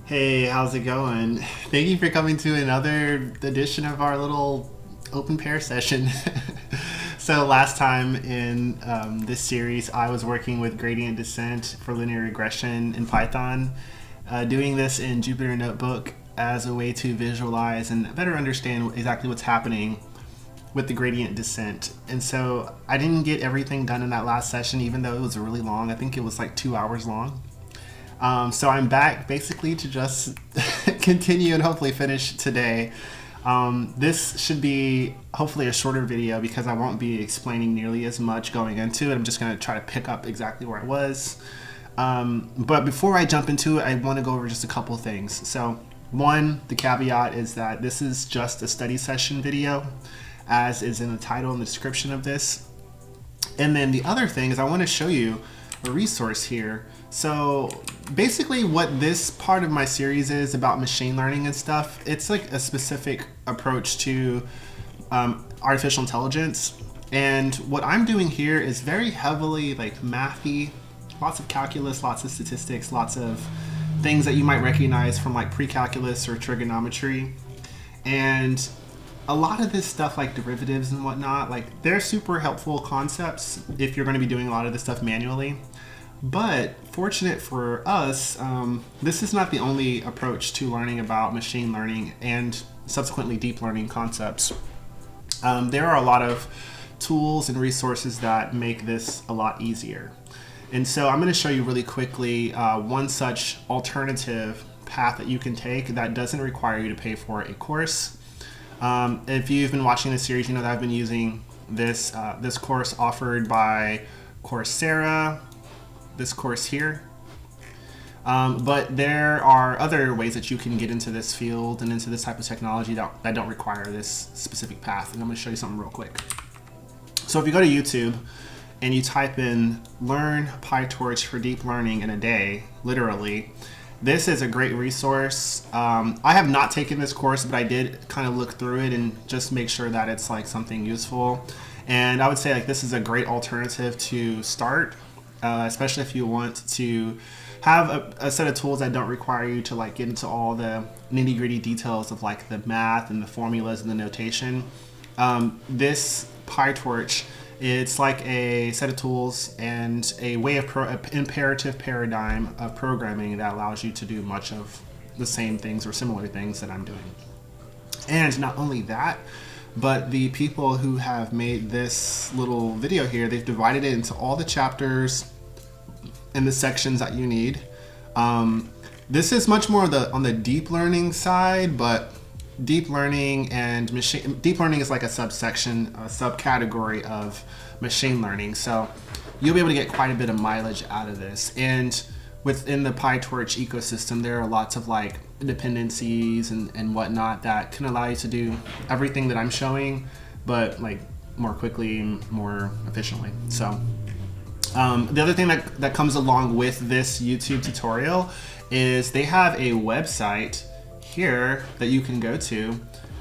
Hey, how's it going? Thank you for coming to another edition of our little OpenPair session. So last time in this series, I was working with gradient descent for linear regression in Python, doing this in Jupyter Notebook as a way to visualize and better understand exactly what's happening with the gradient descent. And so I didn't get everything done in that last session, even though it was really long. I think it was like 2 hours long. So I'm back basically to just continue and hopefully finish today. This should be hopefully a shorter video because I won't be explaining nearly as much going into it. I'm just going to try to pick up exactly where I was. But before I jump into it, I want to go over just a couple things. So one, the caveat is that this is just a study session video, as is in the title and the description of this. And then the other thing is I want to show you a resource here. So basically what this part of my series is about machine learning and stuff, it's like a specific approach to artificial intelligence. And what I'm doing here is very heavily like mathy, lots of calculus, lots of statistics, lots of things that you might recognize from like pre-calculus or trigonometry. And a lot of this stuff like derivatives and whatnot, like they're super helpful concepts if you're going to be doing a lot of this stuff manually. But fortunate for us, this is not the only approach to learning about machine learning and subsequently deep learning concepts. There are a lot of tools and resources that make this a lot easier. And so I'm going to show you really quickly one such alternative path that you can take that doesn't require you to pay for a course. If you've been watching this series, you know that I've been using this course offered by Coursera, this course here. But there are other ways that you can get into this field and into this type of technology that don't require this specific path. And I'm going to show you something real quick. So if you go to YouTube and you type in "learn PyTorch for deep learning in a day," literally, this is a great resource. I have not taken this course, but I did kind of look through it and just make sure that it's like something useful. And I would say like this is a great alternative to start, especially if you want to have a set of tools that don't require you to like get into all the nitty-gritty details of like the math and the formulas and the notation. This PyTorch, it's like a set of tools and a way of imperative paradigm of programming that allows you to do much of the same things or similar things that I'm doing. And not only that, but the people who have made this little video here, they've divided it into all the chapters and the sections that you need. This is much more on the deep learning side, but deep learning is like a subsection, a subcategory of machine learning. So you'll be able to get quite a bit of mileage out of this. And within the PyTorch ecosystem, there are lots of like dependencies and whatnot that can allow you to do everything that I'm showing, but like more quickly and more efficiently. So the other thing that comes along with this YouTube tutorial is they have a website here that you can go to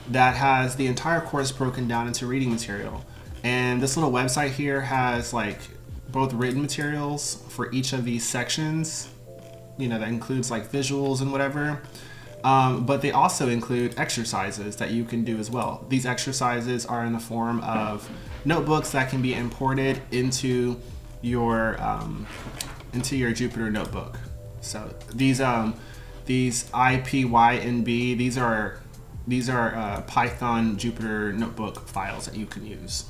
that has the entire course broken down into reading material. And this little website here has like both written materials for each of these sections, you know, that includes like visuals and whatever. But they also include exercises that you can do as well. These exercises are in the form of notebooks that can be imported into your Jupyter Notebook. So these IPYNB, these are Python Jupyter Notebook files that you can use.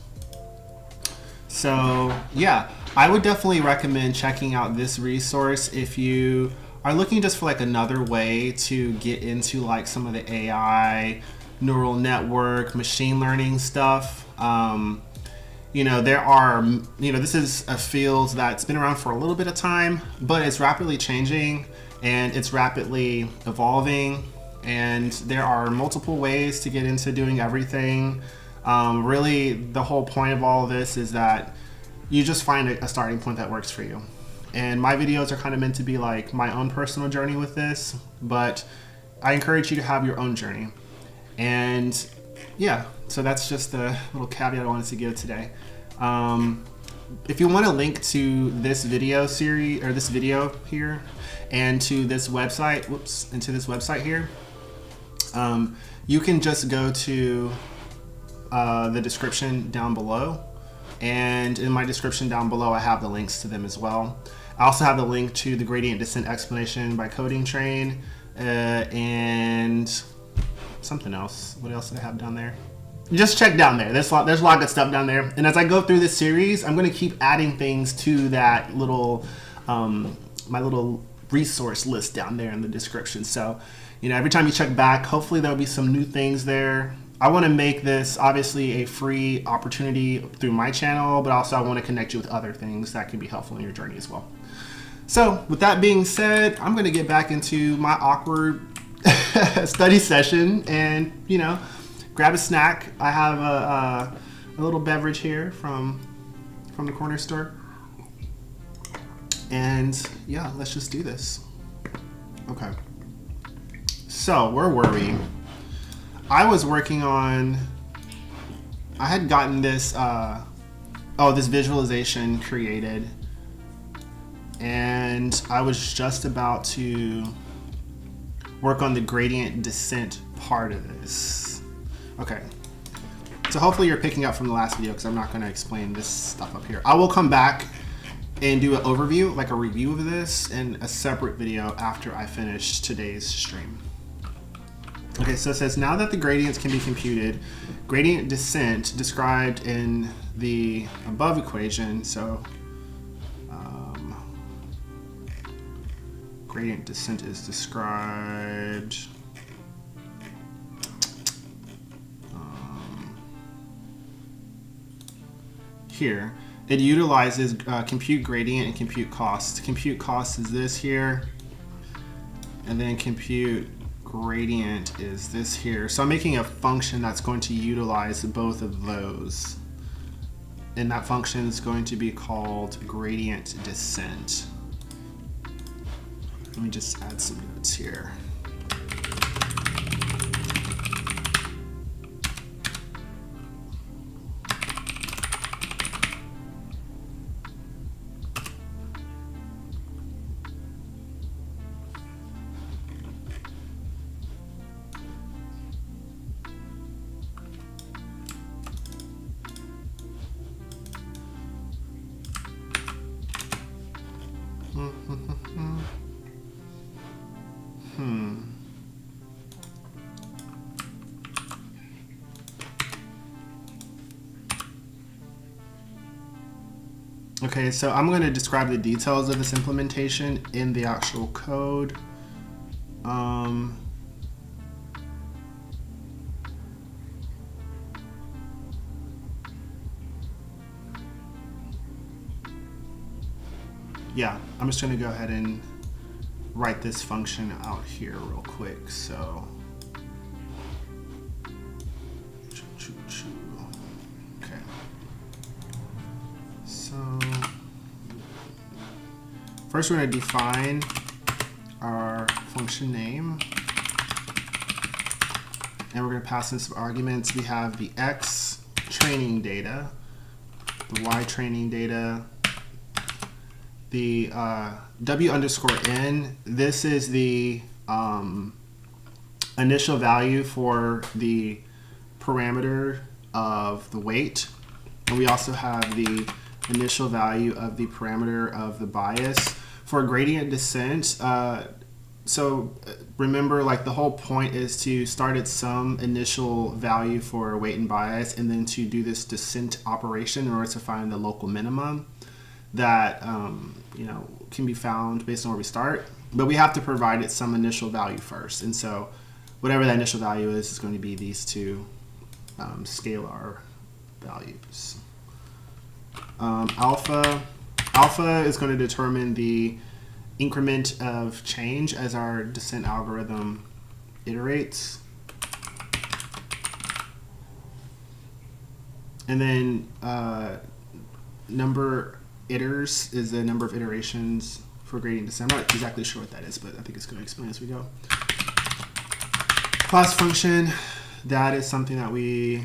So yeah, I would definitely recommend checking out this resource if you are looking just for like another way to get into like some of the AI, neural network, machine learning stuff. You know, this is a field that's been around for a little bit of time, but it's rapidly changing and it's rapidly evolving, and there are multiple ways to get into doing everything. Really, the whole point of all of this is that you just find a starting point that works for you. And my videos are kind of meant to be like my own personal journey with this, but I encourage you to have your own journey. And yeah, so that's just a little caveat I wanted to give today. if you want a link to this video series or this video here and to this website, and to this website here, you can just go to the description down below. And in my description down below, I have the links to them as well. I also have the link to the gradient descent explanation by Coding Train and something else. What else did I have down there? Just check down there. There's a lot of good stuff down there. And as I go through this series, I'm going to keep adding things to that little, my little resource list down there in the description. So, you know, every time you check back, hopefully there'll be some new things there. I want to make this obviously a free opportunity through my channel, but also I want to connect you with other things that can be helpful in your journey as well. So with that being said, I'm going to get back into my awkward study session and, you know, grab a snack. I have a little beverage here from the corner store. And yeah, let's just do this. Okay. So where were we? I was working on, I had gotten this, this visualization created, and I was just about to work on the gradient descent part of this. Okay, so hopefully you're picking up from the last video because I'm not going to explain this stuff up here. I will come back and do an overview, like a review of this in a separate video after I finish today's stream. Okay, so it says, now that the gradients can be computed, gradient descent described in the above equation, so gradient descent is described here. It utilizes compute gradient and compute cost. Compute cost is this here, and then compute gradient is this here. So I'm making a function that's going to utilize both of those. And that function is going to be called gradient descent. Let me just add some notes here. Okay, so I'm going to describe the details of this implementation in the actual code. Yeah, I'm just going to go ahead and write this function out here real quick. So, okay. So, first we're going to define our function name. And we're going to pass in some arguments. We have the X training data, the Y training data, the W underscore N. This is the initial value for the parameter of the weight. And we also have the initial value of the parameter of the bias. For gradient descent, so remember, like, the whole point is to start at some initial value for weight and bias, and then to do this descent operation in order to find the local minimum that you know, can be found based on where we start. But we have to provide it some initial value first, and so whatever that initial value is going to be these two scalar values. Alpha is going to determine the increment of change as our descent algorithm iterates. And then number iters is the number of iterations for gradient descent. I'm not exactly sure what that is, but I think it's going to explain as we go. Class function, that is something that we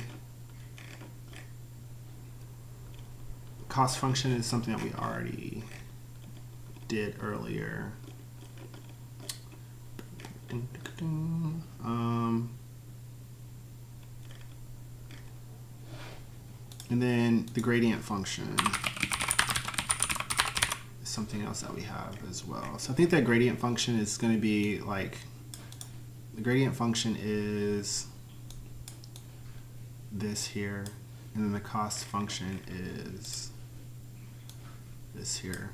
cost function is something that we already did earlier. And then the gradient function is something else that we have as well. So I think that gradient function is going to be like, the gradient function is this here, and then the cost function is this here.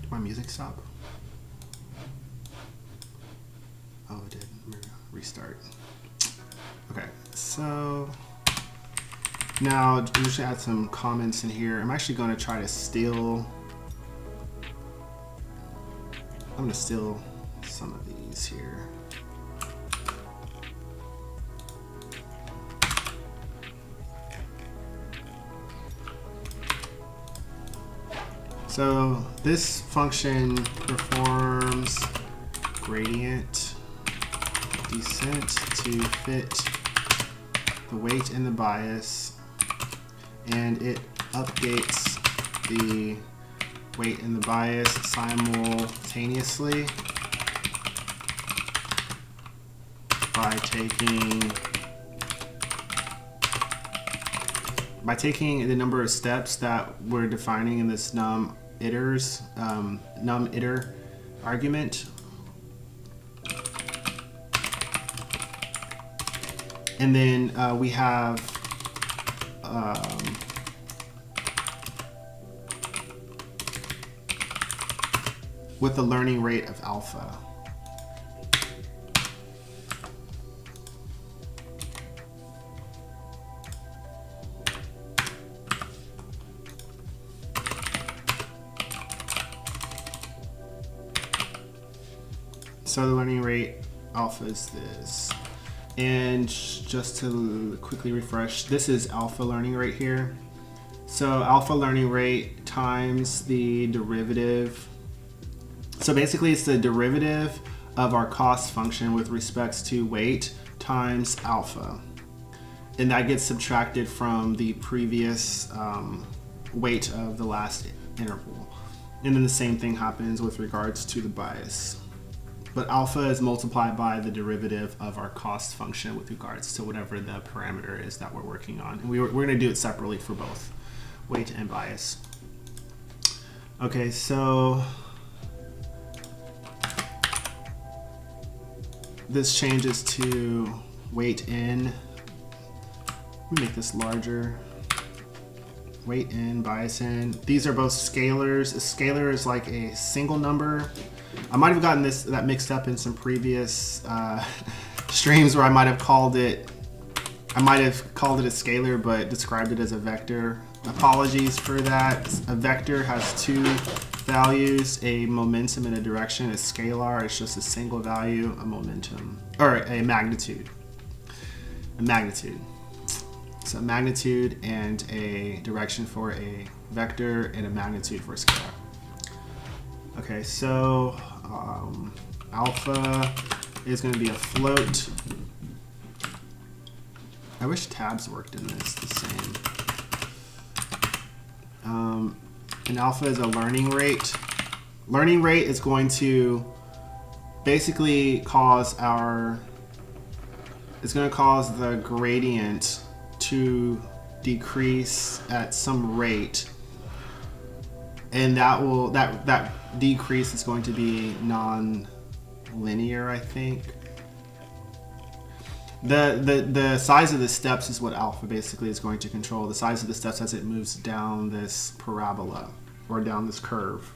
Did my music stop? Oh, it did. Restart. Okay, so now I'm just gonna add some comments in here. I'm actually going to try to steal. I'm going to steal some of these here. So this function performs gradient descent to fit the weight and the bias, and it updates the weight and the bias simultaneously by taking the number of steps that we're defining in this num iter argument, and then we have with the learning rate of alpha. So the learning rate alpha is this. And just to quickly refresh, this is alpha learning rate here. So alpha learning rate times the derivative. So basically it's the derivative of our cost function with respect to weight times alpha. And that gets subtracted from the previous weight of the last interval. And then the same thing happens with regards to the bias. But alpha is multiplied by the derivative of our cost function with regards to whatever the parameter is that we're working on. And we're going to do it separately for both weight and bias. Okay, so this changes to weight in. Let me make this larger. Weight in, bias in. These are both scalars. A scalar is like a single number. I might have gotten that mixed up in some previous streams where I might have called it a scalar but described it as a vector. Apologies for that. A vector has two values, a momentum and a direction. A scalar is just a single value, a momentum, or a magnitude. A magnitude. So magnitude and a direction for a vector and a magnitude for a scalar. Okay, so alpha is going to be a float. I wish tabs worked in this the same. And alpha is a learning rate. Learning rate is going to basically cause the gradient to decrease at some rate, and that decrease is going to be non-linear, I think. The size of the steps is what alpha basically is going to control. The size of the steps as it moves down this parabola or down this curve.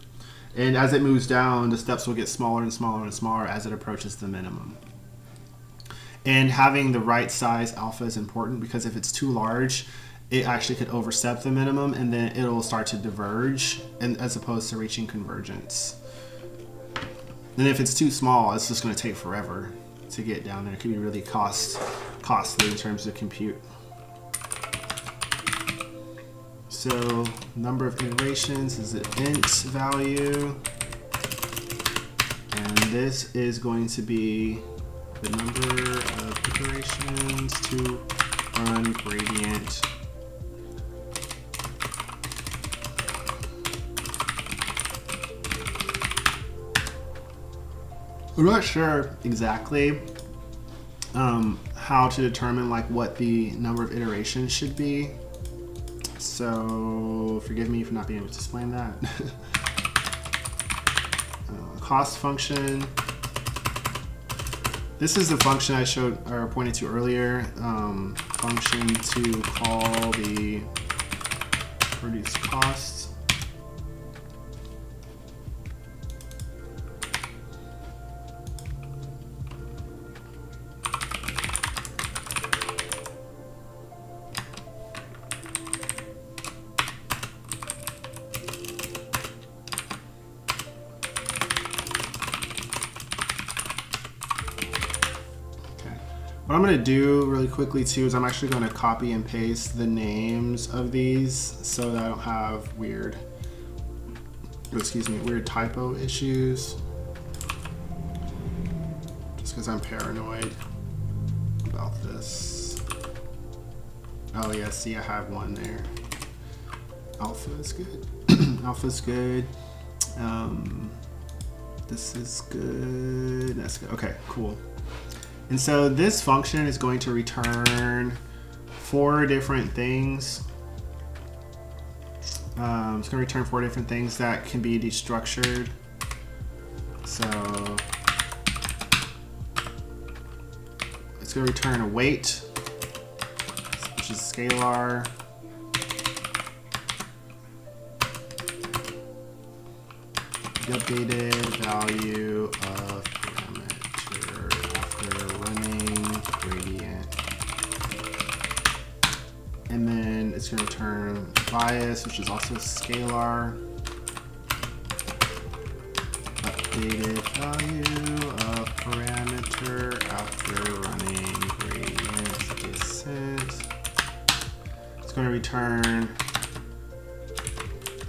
And as it moves down, the steps will get smaller and smaller and smaller as it approaches the minimum. And having the right size alpha is important, because if it's too large, it actually could overstep the minimum and then it'll start to diverge, and as opposed to reaching convergence. And if it's too small, it's just going to take forever to get down there. It could be really costly in terms of compute. So number of iterations is an int value, and this is going to be the number of iterations to run gradient I'm not sure exactly how to determine like what the number of iterations should be. So forgive me for not being able to explain that. Cost function. This is the function I showed or pointed to earlier. Function to call the reduce costs. What I'm going to do really quickly too is I'm actually going to copy and paste the names of these so that I don't have weird typo issues. Just because I'm paranoid about this. Oh yeah, see I have one there. Alpha is good. Alpha is good. This is good. That's good. Okay, cool. And so this function is going to return 4 different things. It's going to return 4 different things that can be destructured. So it's going to return a weight, which is scalar. The updated value of gradient, and then it's going to return bias, which is also scalar. Updated value of parameter after running gradient descent. It's going to return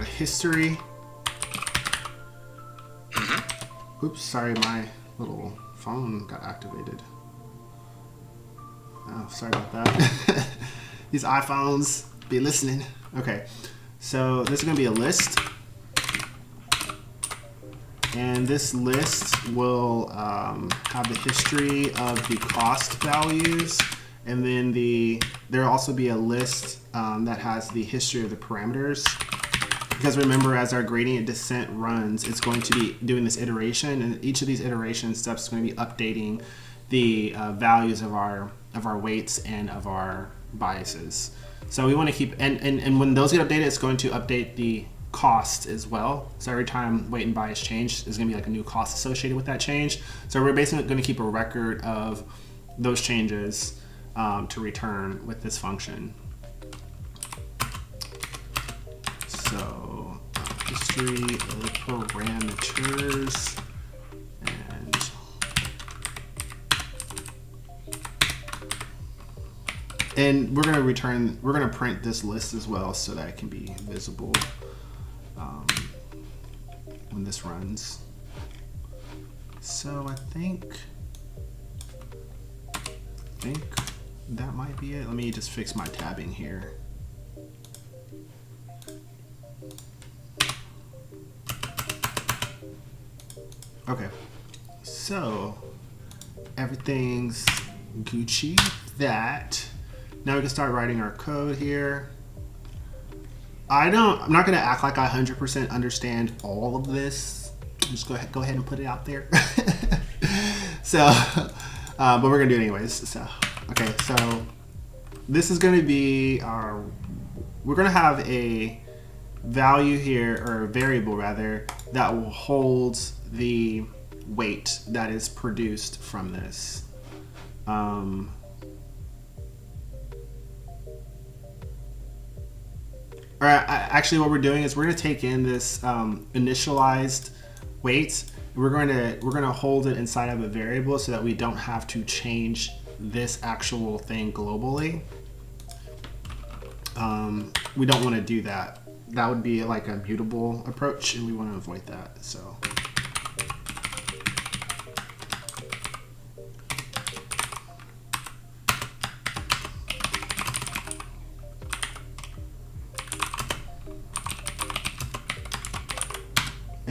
a history. Oops, sorry, my little phone got activated. Oh, sorry about that. These iPhones be listening. Okay, so this is going to be a list. And this list will have the history of the cost values. And then there'll also be a list that has the history of the parameters. Because remember, as our gradient descent runs, it's going to be doing this iteration. And each of these iteration steps is going to be updating the values of our weights and of our biases. So we want to keep, and when those get updated, it's going to update the cost as well. So every time weight and bias change, there's going to be like a new cost associated with that change. So we're basically going to keep a record of those changes to return with this function. So history of parameters. And we're going to print this list as well so that it can be visible when this runs. So I think that might be it. Let me just fix my tabbing here. Okay, so everything's Gucci. Now we can start writing our code here. I'm not going to act like I 100% understand all of this. Just go ahead and put it out there. So, but we're going to do it anyways. So, okay, so this is going to be we're going to have a value here, or a variable rather, that will hold the weight that is produced from this. Actually, what we're doing is we're going to take in this initialized weight. We're going to hold it inside of a variable so that we don't have to change this actual thing globally. We don't want to do that. That would be like a mutable approach, and we want to avoid that. So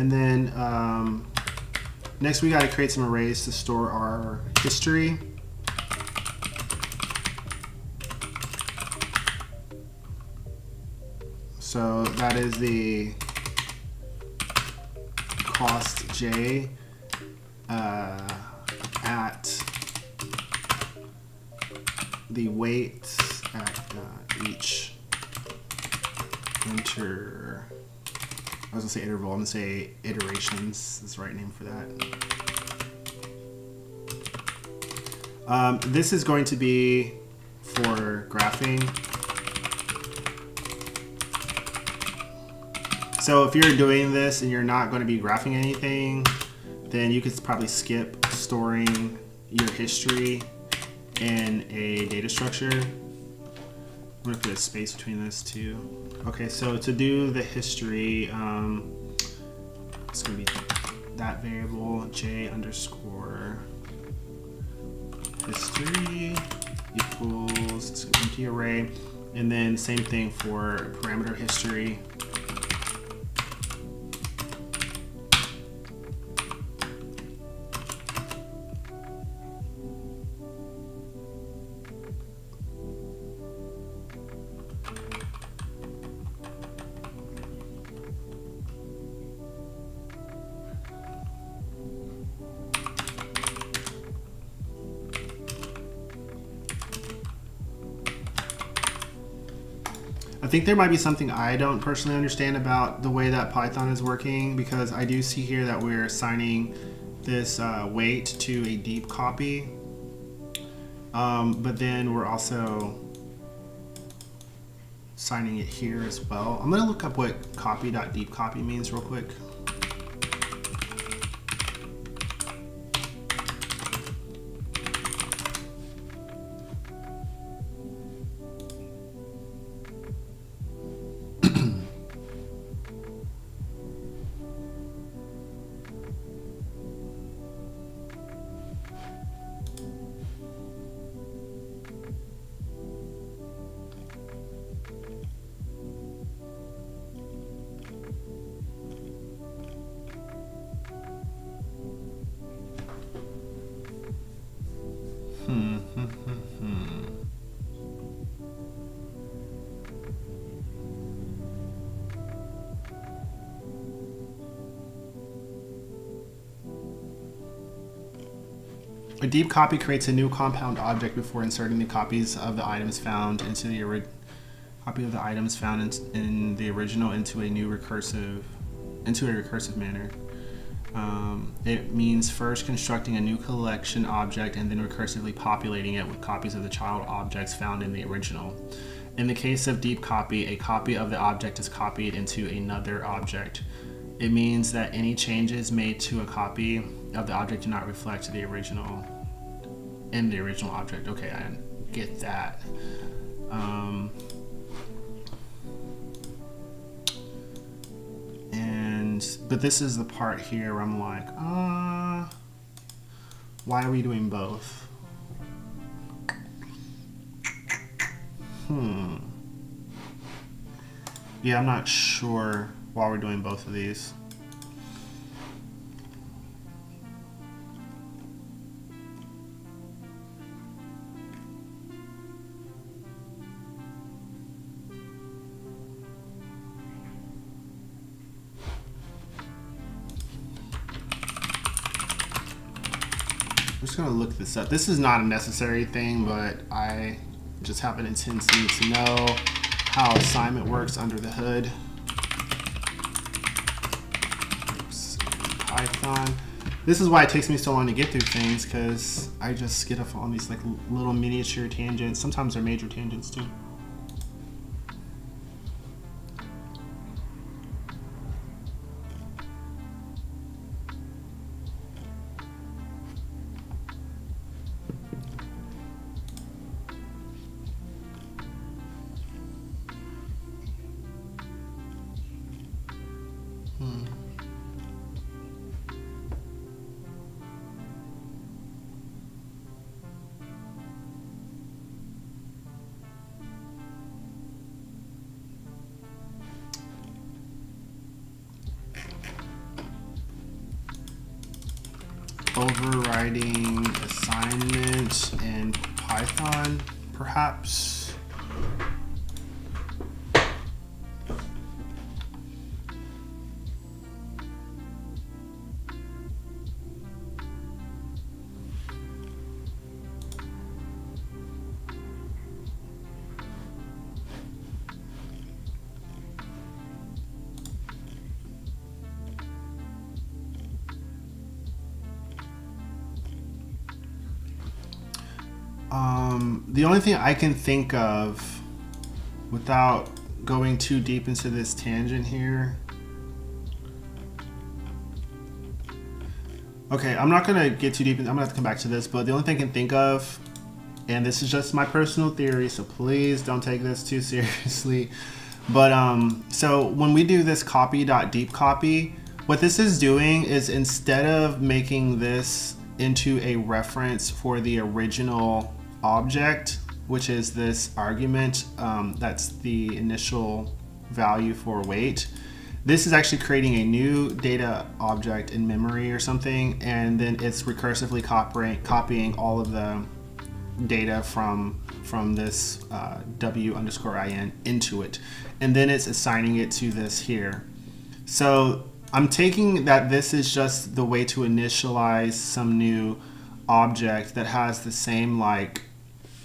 And then next we got to create some arrays to store our history. So that is the cost j at the weight at each I was gonna say interval, I'm gonna say iterations is the right name for that. This is going to be for graphing. So if you're doing this and you're not going to be graphing anything, then you could probably skip storing your history in a data structure. I'm going to put a space between those two. Okay, so to do the history, it's going to be that variable j underscore history equals empty array, and then same thing for parameter history. I think there might be something I don't personally understand about the way that Python is working, because I do see here that we're assigning this weight to a deep copy, but then we're also assigning it here as well. I'm going to look up what copy.deepCopy means real quick. A deep copy creates a new compound object before inserting the copies of the items found into the in the original into a recursive manner. It means first constructing a new collection object and then recursively populating it with copies of the child objects found in the original. In the case of deep copy, a copy of the object is copied into another object. It means that any changes made to a copy of the object do not reflect the original in the original object. Okay, I get that. But this is the part here where I'm like, why are we doing both? Yeah, I'm not sure why we're doing both of these. I'm just gonna look this up. This is not a necessary thing, but I just have an tendency to know how assignment works under the hood. Oops. Python. This is why it takes me so long to get through things, because I just get off on these like little miniature tangents. Sometimes they're major tangents too. overriding assignment in Python, perhaps. The only thing I can think of, without going too deep into this tangent here. Okay, I'm not gonna get too deep, I'm gonna have to come back to this, but the only thing I can think of, and this is just my personal theory, so please don't take this too seriously. But so when we do this copy.deep copy, what this is doing is, instead of making this into a reference for the original object, which is this argument, that's the initial value for weight, this is actually creating a new data object in memory or something, and then it's recursively copying all of the data from this w_in into it, and then it's assigning it to this here. So I'm taking that this is just the way to initialize some new object that has the same like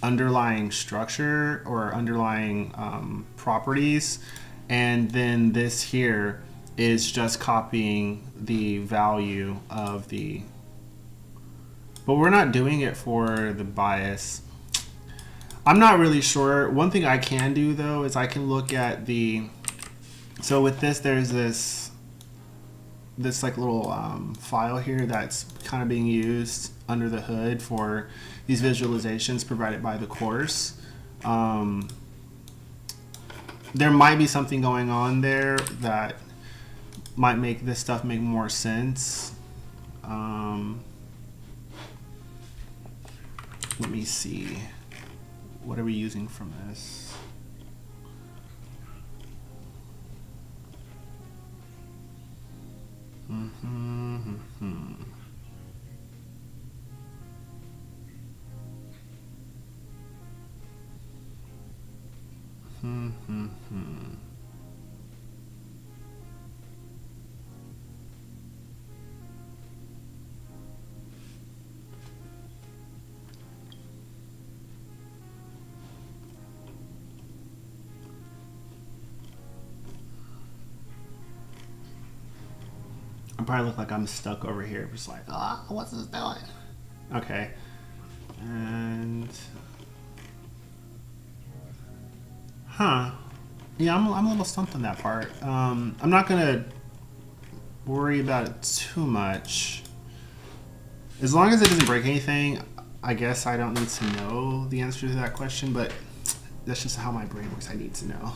underlying structure or underlying properties, and then this here is just copying the value of the, but we're not doing it for the bias. I'm not really sure. One thing I can do though is I can look at the, so with this there's this like little file here that's kind of being used under the hood for these visualizations provided by the course. There might be something going on there that might make this stuff make more sense. Let me see. What are we using from this? I probably look like I'm stuck over here, just like, what's this doing? Okay, and yeah, I'm a little stumped on that part. I'm not gonna worry about it too much. As long as it doesn't break anything, I guess I don't need to know the answer to that question, but that's just how my brain works. I need to know.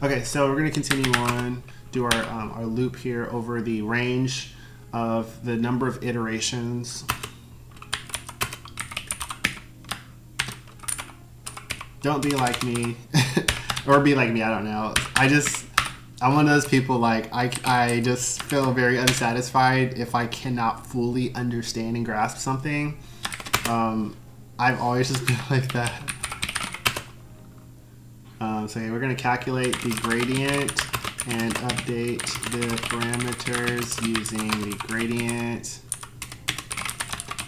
Okay, so we're gonna continue on, do our loop here over the range of the number of iterations. Don't be like me, or be like me, I don't know. I'm one of those people, like, I just feel very unsatisfied if I cannot fully understand and grasp something. I've always just been like that. So we're going to calculate the gradient and update the parameters using the gradient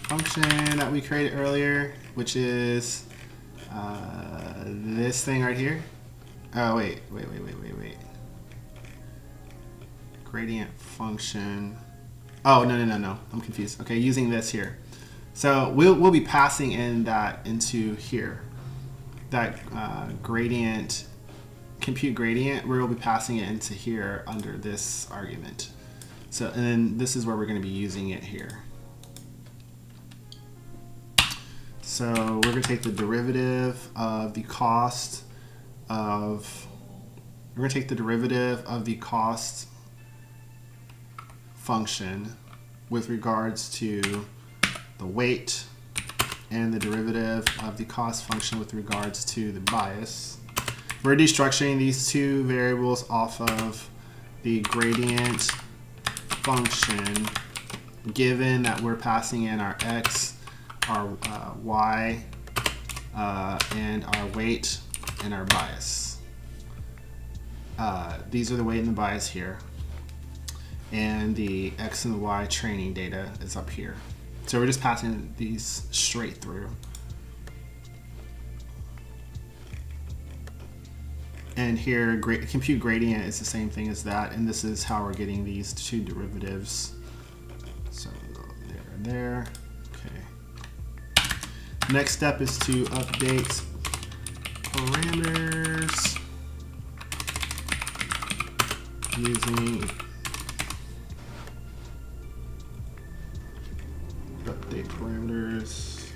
function that we created earlier, which is this thing right here. Oh, wait. Gradient function. Oh, no. I'm confused. Okay, using this here. So we'll be passing in that into here. That gradient, compute gradient, we'll be passing it into here under this argument. So, and then this is where we're going to be using it here. So we're going to take the derivative of the cost of, function with regards to the weight, and the derivative of the cost function with regards to the bias. We're destructuring these two variables off of the gradient function given that we're passing in our x, our y, and our weight and our bias. These are the weight and the bias here. And the x and the y training data is up here. So we're just passing these straight through. And here, compute gradient is the same thing as that, and this is how we're getting these two derivatives. So there and there. Okay. Next step is to update parameters using update parameters,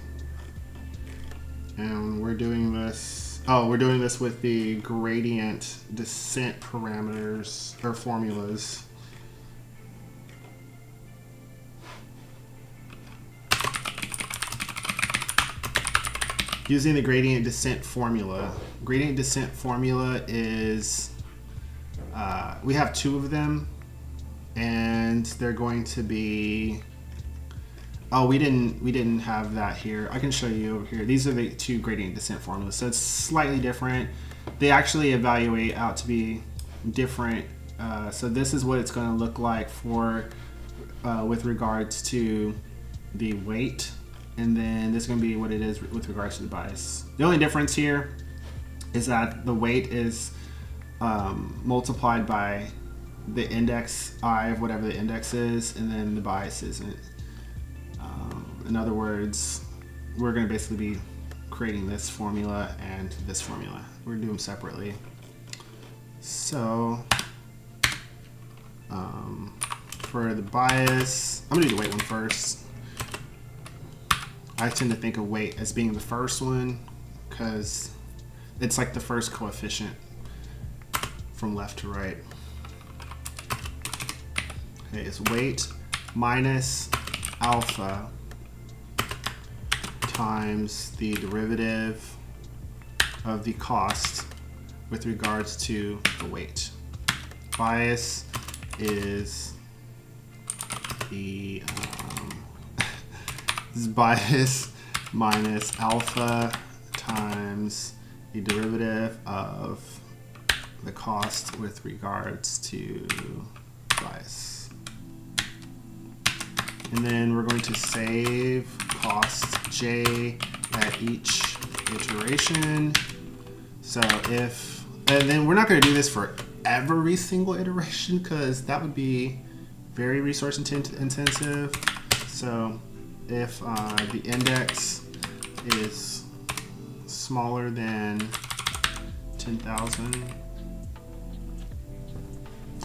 and we're doing this. Oh, we're doing this with the gradient descent parameters or formulas. Using the gradient descent formula. Gradient descent formula is, we have two of them, and they're going to be, oh, we didn't have that here. I can show you over here. These are the two gradient descent formulas. So it's slightly different. They actually evaluate out to be different. So this is what it's going to look like for with regards to the weight, and then this is going to be what it is with regards to the bias. The only difference here is that the weight is multiplied by the index I of whatever the index is, and then the bias isn't. In other words, we're going to basically be creating this formula and this formula. We're going to do them separately. So for the bias, I'm going to do the weight one first. I tend to think of weight as being the first one because it's like the first coefficient from left to right. Okay, it's weight minus alpha times the derivative of the cost with regards to the weight. Bias is the this is bias minus alpha times the derivative of the cost with regards to bias. And then we're going to save cost j at each iteration. So if, and then we're not going to do this for every single iteration because that would be very resource intensive. So if the index is smaller than 10,000,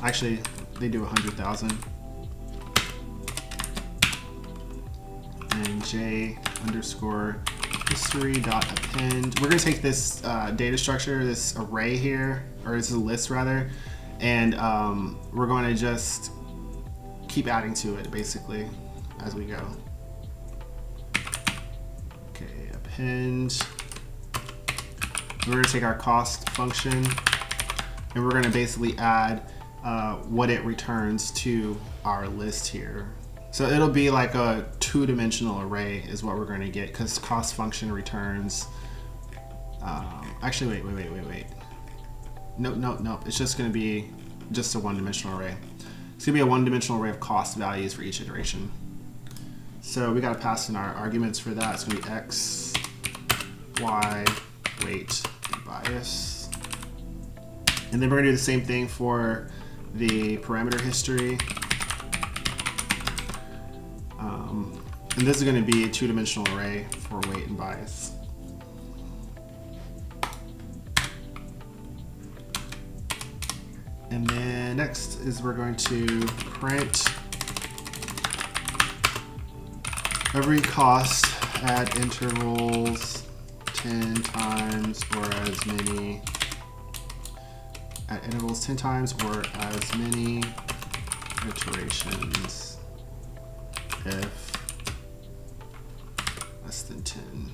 actually they do 100,000. And j underscore history dot append. We're going to take this data structure, this array here, or this is a list rather, and we're going to just keep adding to it basically as we go. Okay, append. We're going to take our cost function and we're going to basically add what it returns to our list here. So it'll be like a two-dimensional array is what we're going to get because cost function returns. Actually, wait. Nope. It's just going to be just a one-dimensional array. It's going to be a one-dimensional array of cost values for each iteration. So we got to pass in our arguments for that. It's going to be x, y, weight, and bias. And then we're going to do the same thing for the parameter history. And this is going to be a two-dimensional array for weight and bias. And then next is we're going to print every cost at intervals 10 times or as many, at intervals 10 times or as many iterations if less than 10.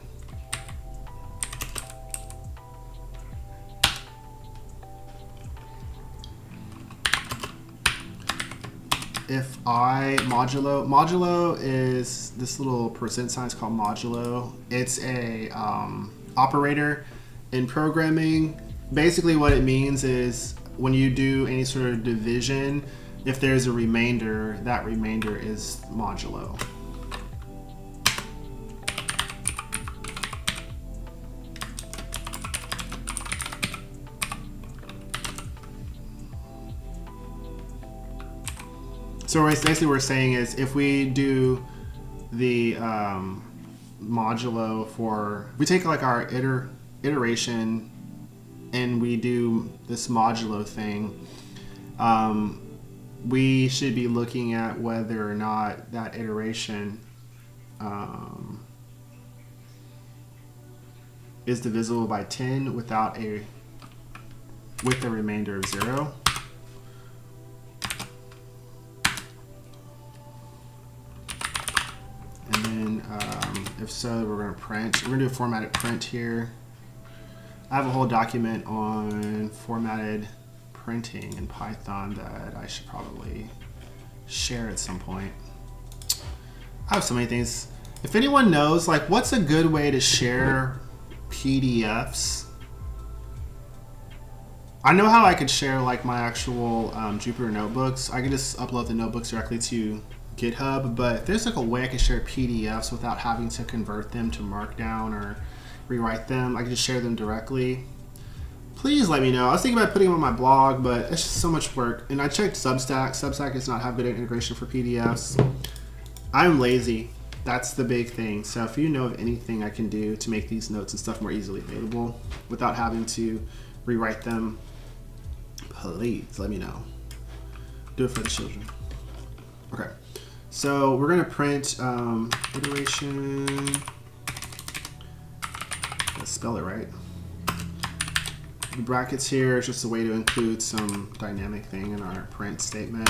if I modulo is this little percent sign is called modulo. It's a operator in programming. Basically what it means is when you do any sort of division, if there's a remainder, that remainder is modulo. So basically what we're saying is if we do the modulo for, we take like our iteration and we do this modulo thing, we should be looking at whether or not that iteration is divisible by 10 with the remainder of 0. And then if so, we're going to print. We're going to do a formatted print here. I have a whole document on formatted printing in Python that I should probably share at some point. I have so many things. If anyone knows, like, what's a good way to share PDFs? I know how I could share like my actual Jupyter notebooks. I could just upload the notebooks directly to GitHub, but there's like a way I could share PDFs without having to convert them to Markdown or rewrite them. I could just share them directly. Please let me know. I was thinking about putting them on my blog, but it's just so much work. And I checked Substack. Substack does not have good integration for PDFs. I'm lazy. That's the big thing. So if you know of anything I can do to make these notes and stuff more easily available without having to rewrite them, please let me know. Do it for the children. Okay. So we're going to print iteration. Let's spell it right. The brackets here is just a way to include some dynamic thing in our print statement.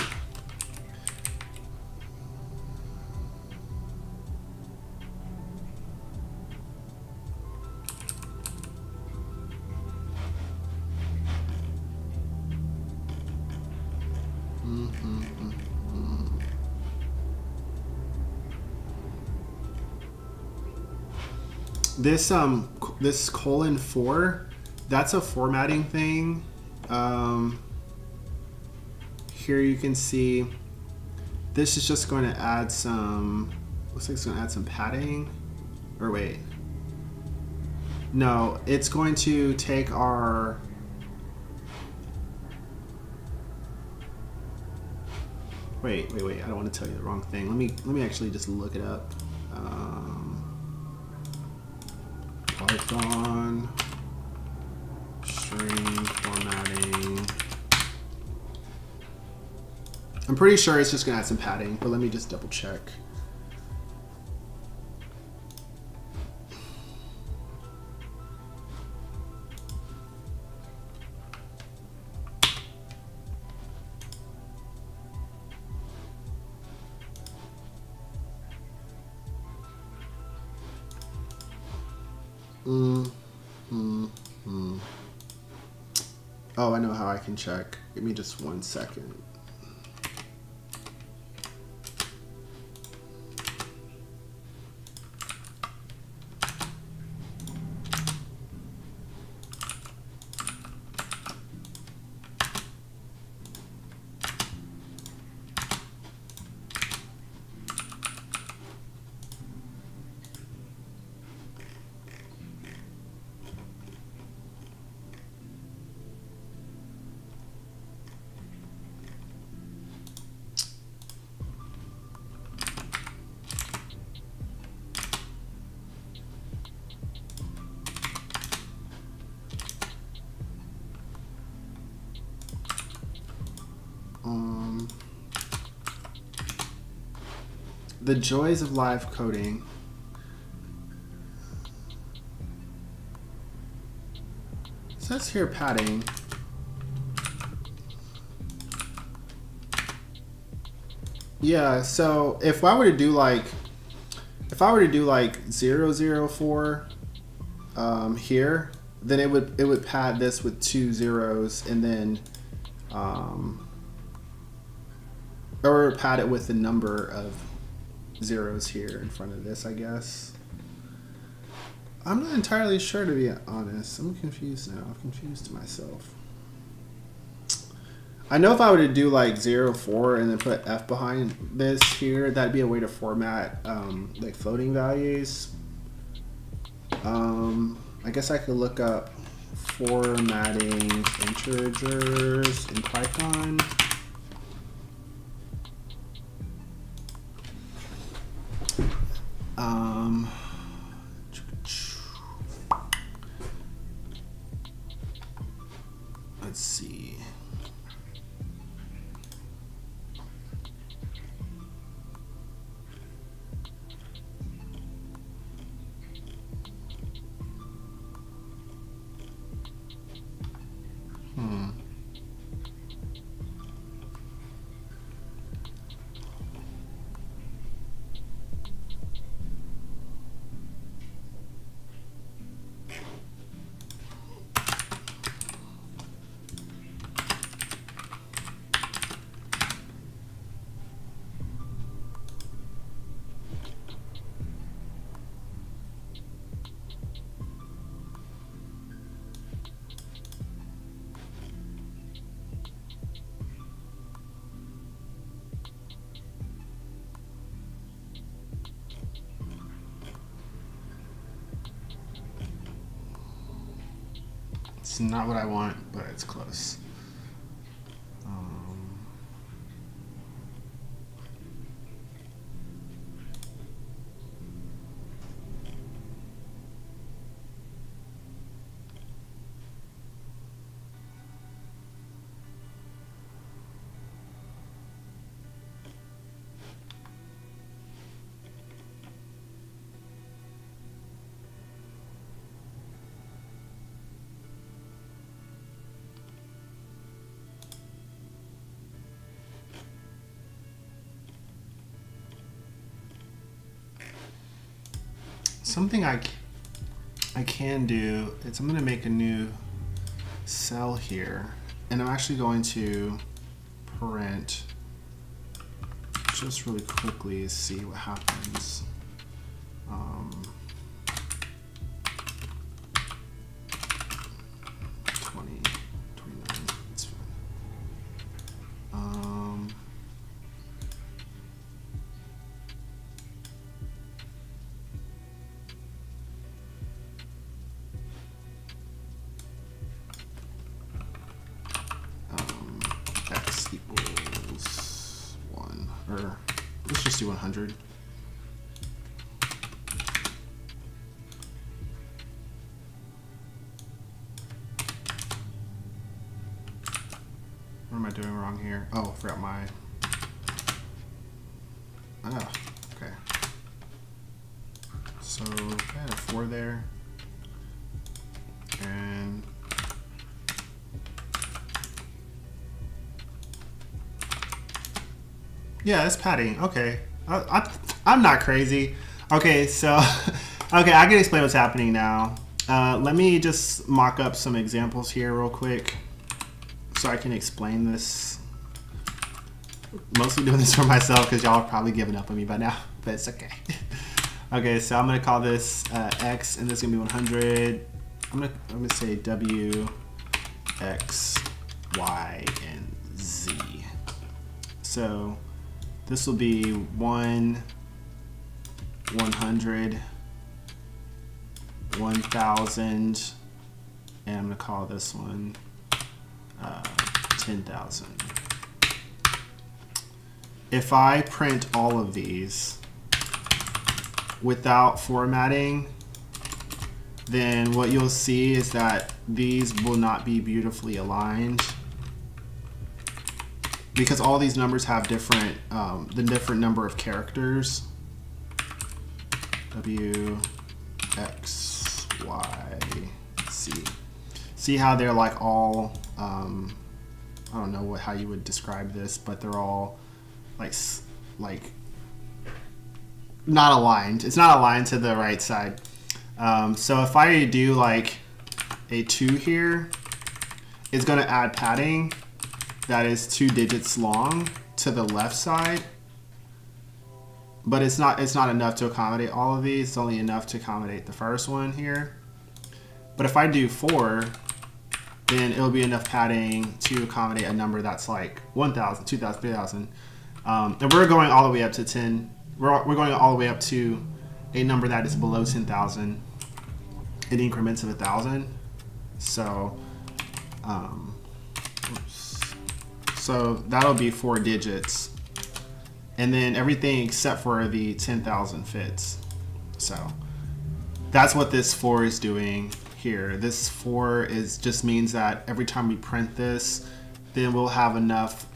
This this :4, that's a formatting thing. Here you can see this is just going to add some, looks like it's going to add some padding, or wait, no, it's going to take our, wait, I don't want to tell you the wrong thing. Let me actually just look it up. Python string formatting. I'm pretty sure it's just gonna add some padding, but let me just double check. Oh, I know how I can check. Give me just 1 second. The joys of live coding. It says here padding. Yeah, so if I were to do like 004 here, then it would pad this with 2 zeros, and then or pad it with the number of zeros here in front of this, I guess. I'm not entirely sure, to be honest. I'm confused now. I've confused myself. I know if I were to do like 0, 4 and then put F behind this here, that'd be a way to format like floating values. I guess I could look up formatting integers in Python. Let's see. It's not what I want, but it's close. Something I can do is I'm going to make a new cell here, and I'm actually going to print just really quickly to see what happens. 20, 29, that's fine. X equals 1, or let's just do 100. What am I doing wrong here? Oh, I forgot my... Oh, okay. So I had a 4 there. And... yeah, that's padding. Okay. I'm not crazy. Okay, so... okay, I can explain what's happening now. Let me just mock up some examples here real quick so I can explain this. Mostly doing this for myself because y'all have probably given up on me by now, but it's okay. Okay, so I'm going to call this X, and this is going to be 100. I'm gonna say W, X, Y, and Z. So this will be 1, 100, 1,000, and I'm gonna call this one 10,000. If I print all of these without formatting, then what you'll see is that these will not be beautifully aligned because all these numbers have different, the different number of characters. W, X, Y, Z. See how they're like all, I don't know how you would describe this, but they're all like not aligned. It's not aligned to the right side. So if I do like a 2 here, it's going to add padding that is 2 digits long. to the left side, but it's not enough to accommodate all of these. It's only enough to accommodate the first one here. But if I do 4, then it'll be enough padding to accommodate a number that's like 1,000, 2,000, 3,000. And we're going all the way up to 10. We're going all the way up to a number that is below 10,000 in increments of 1,000. So, so that'll be 4 digits. And then everything except for the 10,000 fits. So that's what this 4 is doing here. This 4 just means that every time we print this, then we'll have enough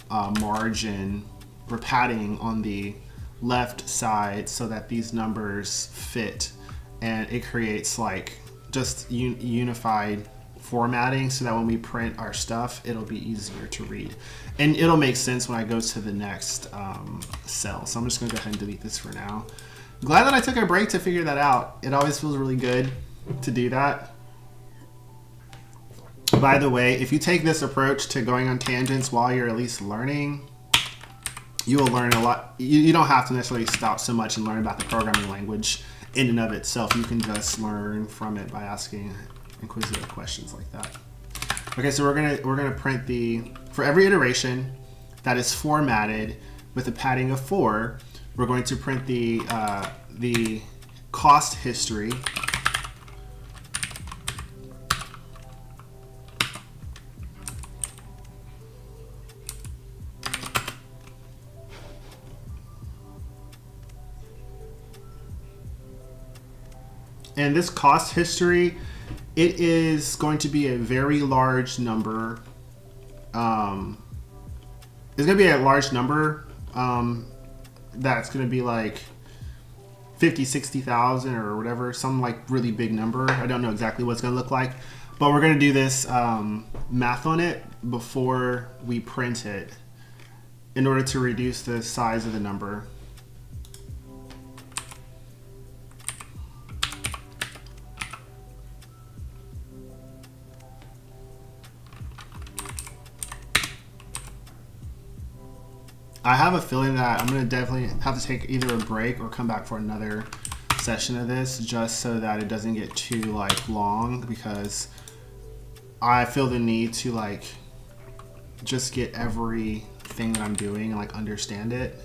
margin or padding on the left side so that these numbers fit, and it creates like just unified formatting so that when we print our stuff, it'll be easier to read. And it'll make sense when I go to the next cell. So I'm just gonna go ahead and delete this for now. Glad that I took a break to figure that out. It always feels really good to do that. By the way, if you take this approach to going on tangents while you're at least learning, you will learn a lot. You don't have to necessarily stop so much and learn about the programming language in and of itself. You can just learn from it by asking inquisitive questions like that. Okay, so we're gonna print for every iteration that is formatted with a padding of 4, we're going to print the cost history. And this cost history, it is going to be a very large number. It's going to be a large number that's going to be like 50, 60,000 or whatever, some like really big number. I don't know exactly what it's going to look like, but we're going to do this math on it before we print it in order to reduce the size of the number. I have a feeling that I'm going to definitely have to take either a break or come back for another session of this just so that it doesn't get too like long, because I feel the need to like just get everything that I'm doing and like understand it,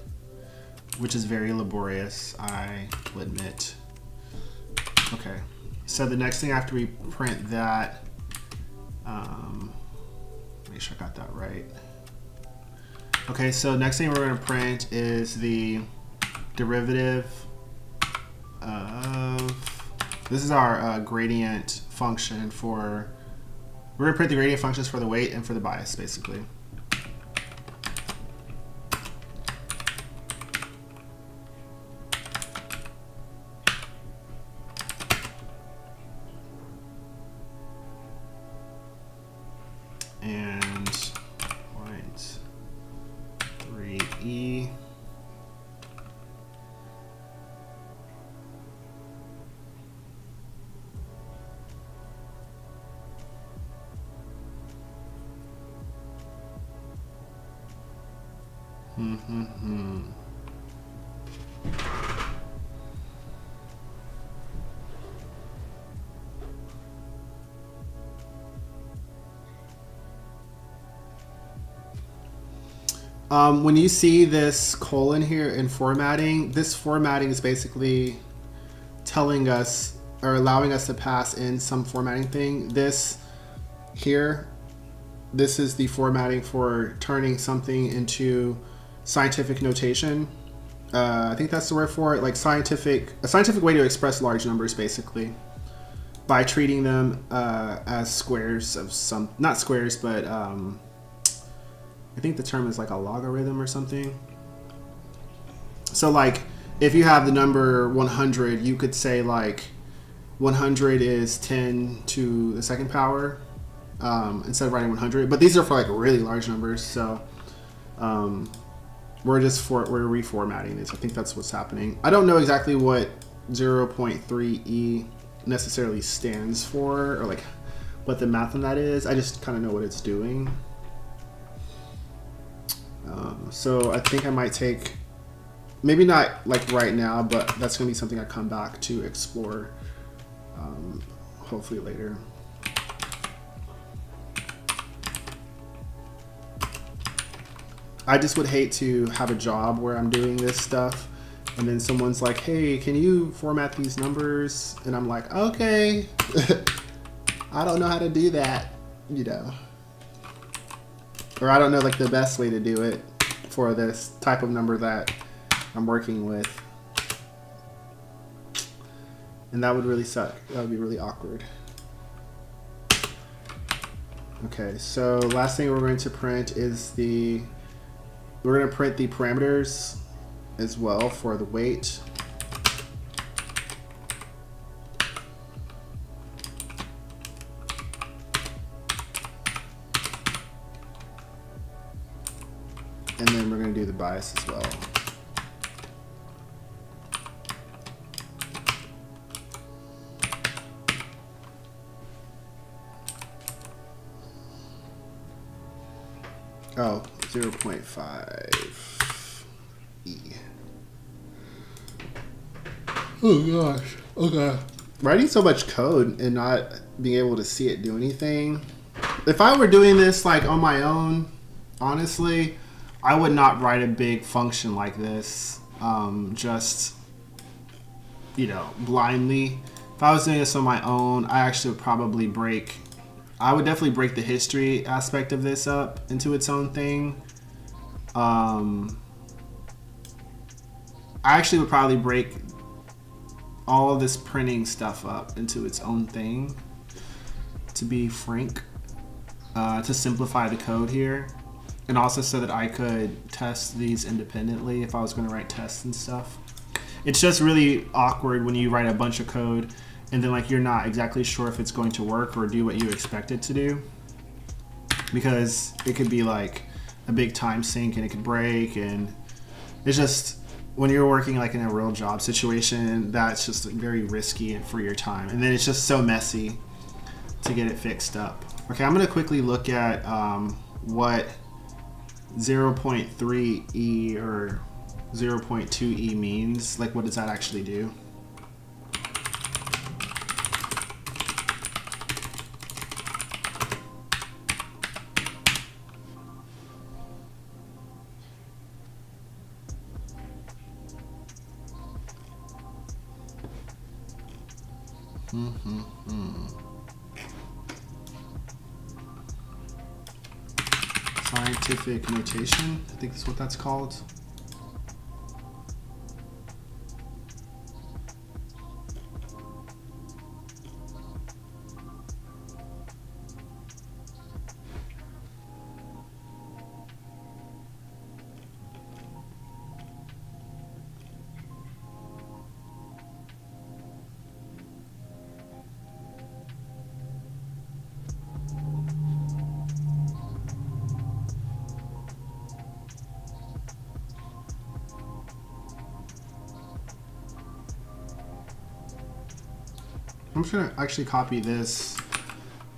which is very laborious, I will admit. Okay, so the next thing after we print that, make sure I got that right. Okay, so next thing we're going to print is the derivative of, this is our gradient function for, we're going to print the gradient functions for the weight and for the bias, basically. And E. When you see this colon here in formatting, this formatting is basically telling us or allowing us to pass in some formatting thing. This here, this is the formatting for turning something into scientific notation. I think that's the word for it, like a scientific way to express large numbers, basically, by treating them as squares of some, not squares, but I think the term is like a logarithm or something. So like if you have the number 100, you could say like 100 is 10 to the second power instead of writing 100. But these are for like really large numbers, so we're reformatting these. I think that's what's happening. I don't know exactly what 0.3e necessarily stands for, or like what the math on that is. I just kind of know what it's doing. So I think I might take, maybe not like right now, but that's going to be something I come back to explore hopefully later. I just would hate to have a job where I'm doing this stuff and then someone's like, hey, can you format these numbers? And I'm like, okay, I don't know how to do that, you know. Or I don't know like the best way to do it for this type of number that I'm working with. And that would really suck. That would be really awkward. Okay, so last thing we're going to print is we're going to print the parameters as well for the weight. And then we're going to do the bias as well. Oh, 0.5 E. Oh gosh. Okay. Writing so much code and not being able to see it do anything. If I were doing this like on my own, honestly, I would not write a big function like this, just, you know, blindly. If I was doing this on my own, I actually would probably I would definitely break the history aspect of this up into its own thing. I actually would probably break all of this printing stuff up into its own thing, to be frank, to simplify the code here. And also so that I could test these independently if I was going to write tests and stuff. It's just really awkward when you write a bunch of code and then like you're not exactly sure if it's going to work or do what you expect it to do, because it could be like a big time sink and it could break, and it's just, when you're working like in a real job situation, that's just very risky for your time, and then it's just so messy to get it fixed up. Okay, I'm going to quickly look at what 0.3 E or 0.2 E means. Like, what does that actually do? Scientific notation, I think that's what that's called. I'm just gonna actually copy this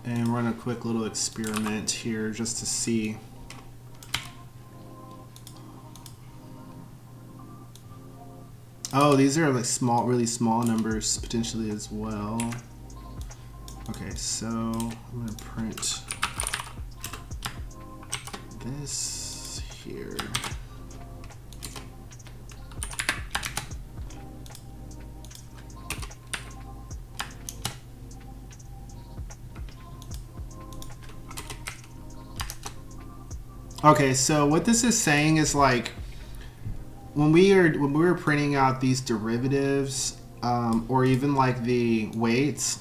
and run a quick little experiment here just to see. Oh, these are like small, really small numbers potentially as well. Okay, so I'm gonna print this here. Okay, so what this is saying is like when we were printing out these derivatives or even like the weights,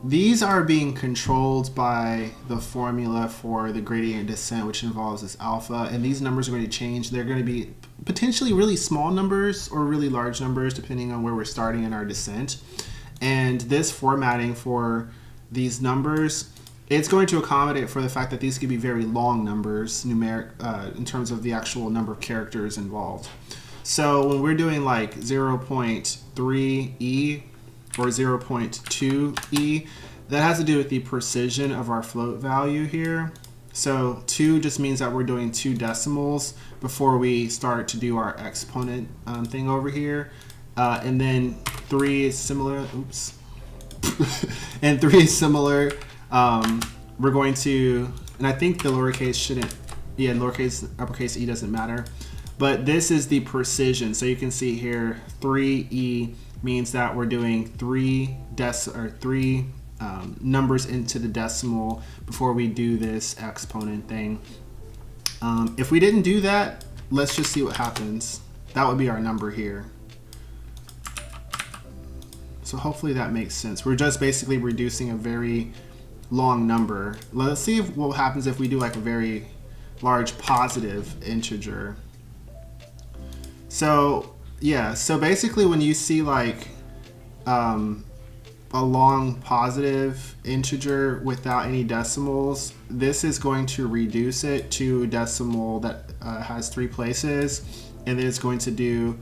these are being controlled by the formula for the gradient descent, which involves this alpha, and these numbers are going to change. They're going to be potentially really small numbers or really large numbers depending on where we're starting in our descent. And this formatting for these numbers, it's going to accommodate for the fact that these could be very long numbers, numeric, in terms of the actual number of characters involved. So when we're doing like 0.3 E or 0.2 E, that has to do with the precision of our float value here. So 2 just means that we're doing 2 decimals before we start to do our exponent thing over here. And then 3 is similar. Oops. And 3 is similar. We're going to, and I think the lowercase shouldn't, yeah, lowercase, uppercase e doesn't matter. But this is the precision. So you can see here, 3e means that we're doing 3 numbers into the decimal before we do this exponent thing. If we didn't do that, let's just see what happens. That would be our number here. So hopefully that makes sense. We're just basically reducing a very long number. Let's see what happens if we do like a very large positive integer. So yeah, so basically when you see like a long positive integer without any decimals, this is going to reduce it to a decimal that has 3 places, and then it's going to do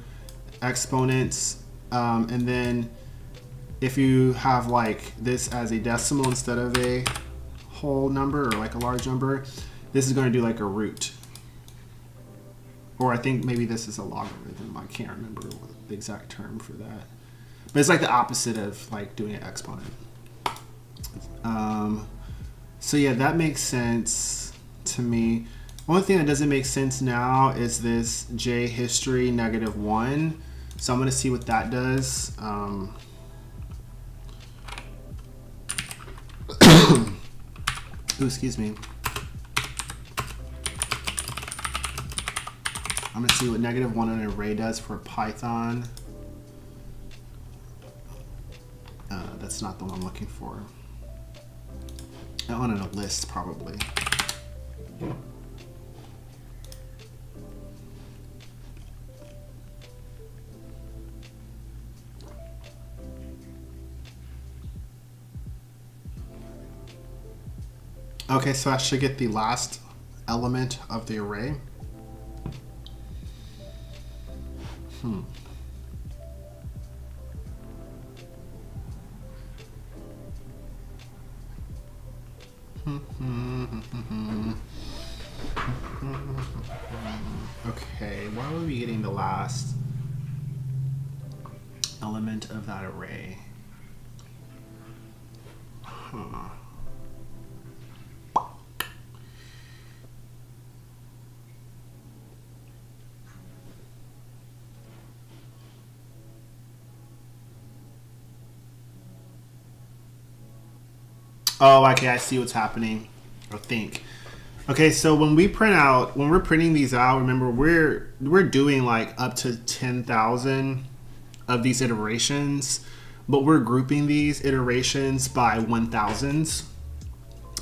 exponents, and then if you have like this as a decimal instead of a whole number or like a large number, this is going to do like a root. Or I think maybe this is a logarithm. I can't remember the exact term for that. But it's like the opposite of like doing an exponent. So yeah, that makes sense to me. Only thing that doesn't make sense now is this j history -1. So I'm going to see what that does. Ooh, excuse me. I'm going to see what -1 on an array does for Python. That's not the one I'm looking for. That one in a list, probably. Okay, so I should get the last element of the array. Okay, why are we getting the last element of that array? Oh, okay, I see what's happening, I think. Okay, so when we're printing these out, remember we're doing like up to 10,000 of these iterations, but we're grouping these iterations by 1,000s.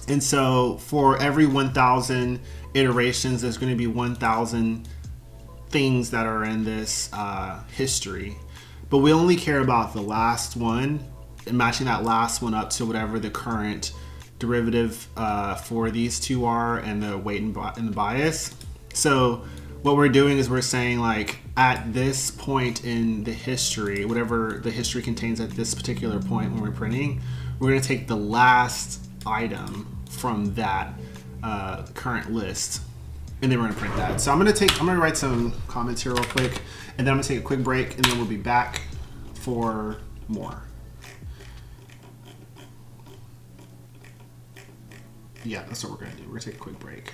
And so for every 1,000 iterations, there's going to be 1,000 things that are in this history. But we only care about the last one and matching that last one up to whatever the current derivative for these two are and the weight and the bias. So what we're doing is we're saying like at this point in the history, whatever the history contains at this particular point when we're printing, we're going to take the last item from that current list, and then we're going to print that. So I'm going to write some comments here real quick, and then I'm going to take a quick break, and then we'll be back for more. Yeah, that's what we're going to do. We're going to take a quick break.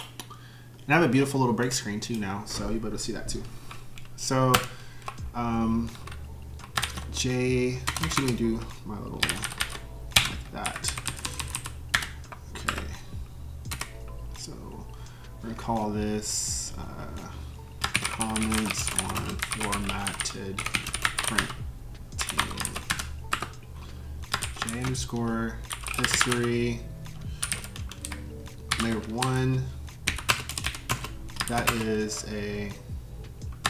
And I have a beautiful little break screen too now, so you'll be able to see that too. So, J, I'm actually going to do my little, like that. Okay. So, we're going to call this comments on formatted printing. J underscore history. Layer 1, that is a,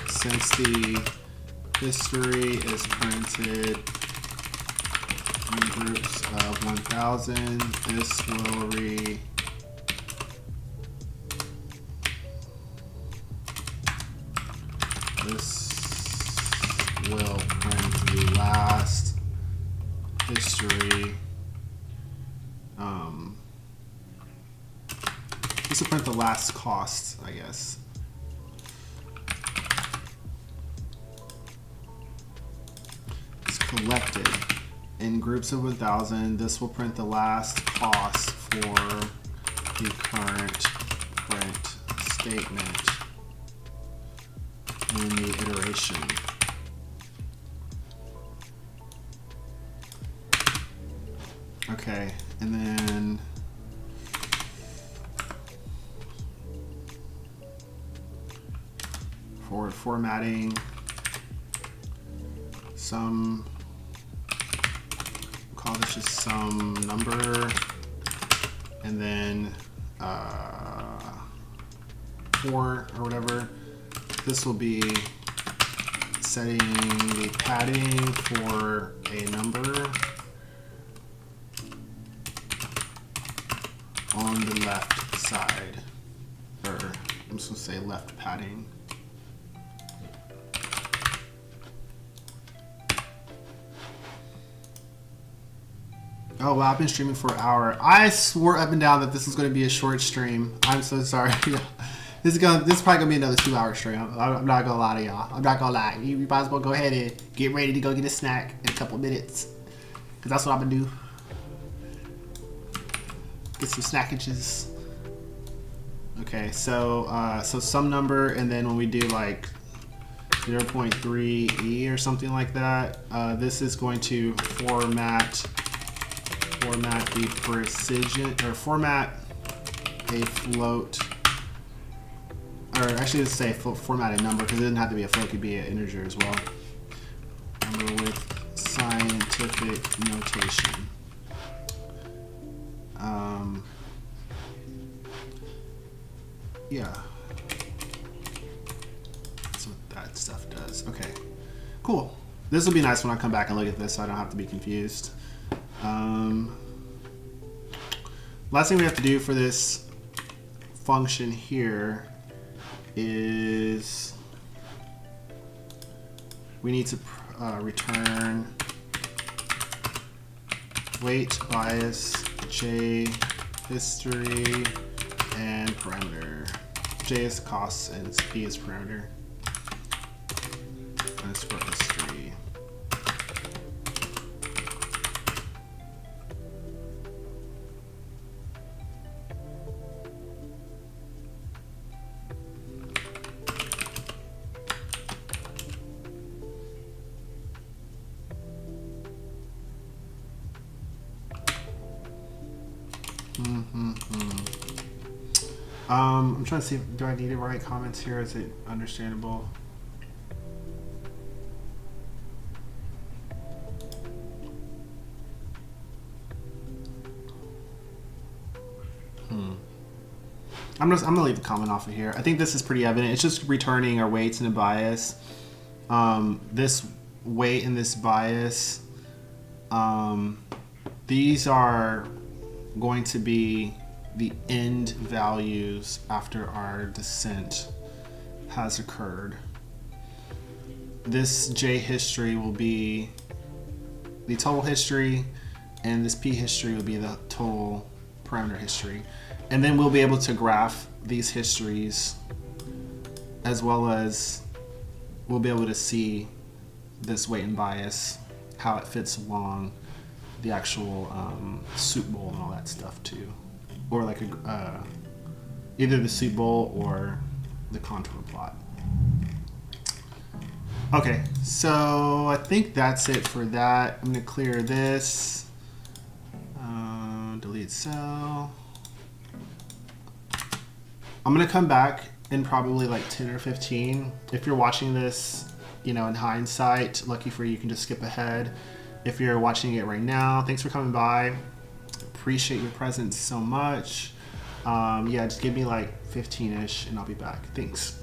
since the history is printed in groups of 1,000, this will print the last history will print the last cost, I guess. It's collected in groups of 1,000. This will print the last cost for the current print statement in the iteration. Okay, and then for formatting, call this just some number, and then 4 or whatever. This will be setting the padding for a number on the left side, or I'm just gonna say left padding. Oh wow, I've been streaming for an hour. I swore up and down that this was going to be a short stream. I'm so sorry. This is probably gonna be another 2-hour stream. I'm not gonna lie to y'all. I'm not gonna lie. You might as well go ahead and get ready to go get a snack in a couple of minutes, because that's what I'm gonna do. Get some snackages. Okay, so some number, and then when we do like 0.3e or something like that, this is going to format the precision, or format a float, or actually let's say format a number, because it doesn't have to be a float, it could be an integer as well. Number with scientific notation. Yeah, that's what that stuff does. Okay, cool. This will be nice when I come back and look at this, so I don't have to be confused. Last thing we have to do for this function here is we need to return weight, bias, J history, and parameter. J is cost and P is parameter. That's for history. I'm trying to see, do I need to write comments here? Is it understandable? I'm gonna leave a comment off of here. I think this is pretty evident. It's just returning our weights and a bias. This weight and this bias, these are going to be the end values after our descent has occurred. This J history will be the total history, and this P history will be the total parameter history. And then we'll be able to graph these histories, as well as we'll be able to see this weight and bias, how it fits along the actual soup bowl and all that stuff too. Or like either the soup bowl or the contour plot. Okay, so I think that's it for that. I'm gonna clear this, delete cell. I'm gonna come back in probably like 10 or 15. If you're watching this, you know, in hindsight, lucky for you, you can just skip ahead. If you're watching it right now, thanks for coming by. Appreciate your presence so much. Yeah, just give me like 15-ish and I'll be back. Thanks.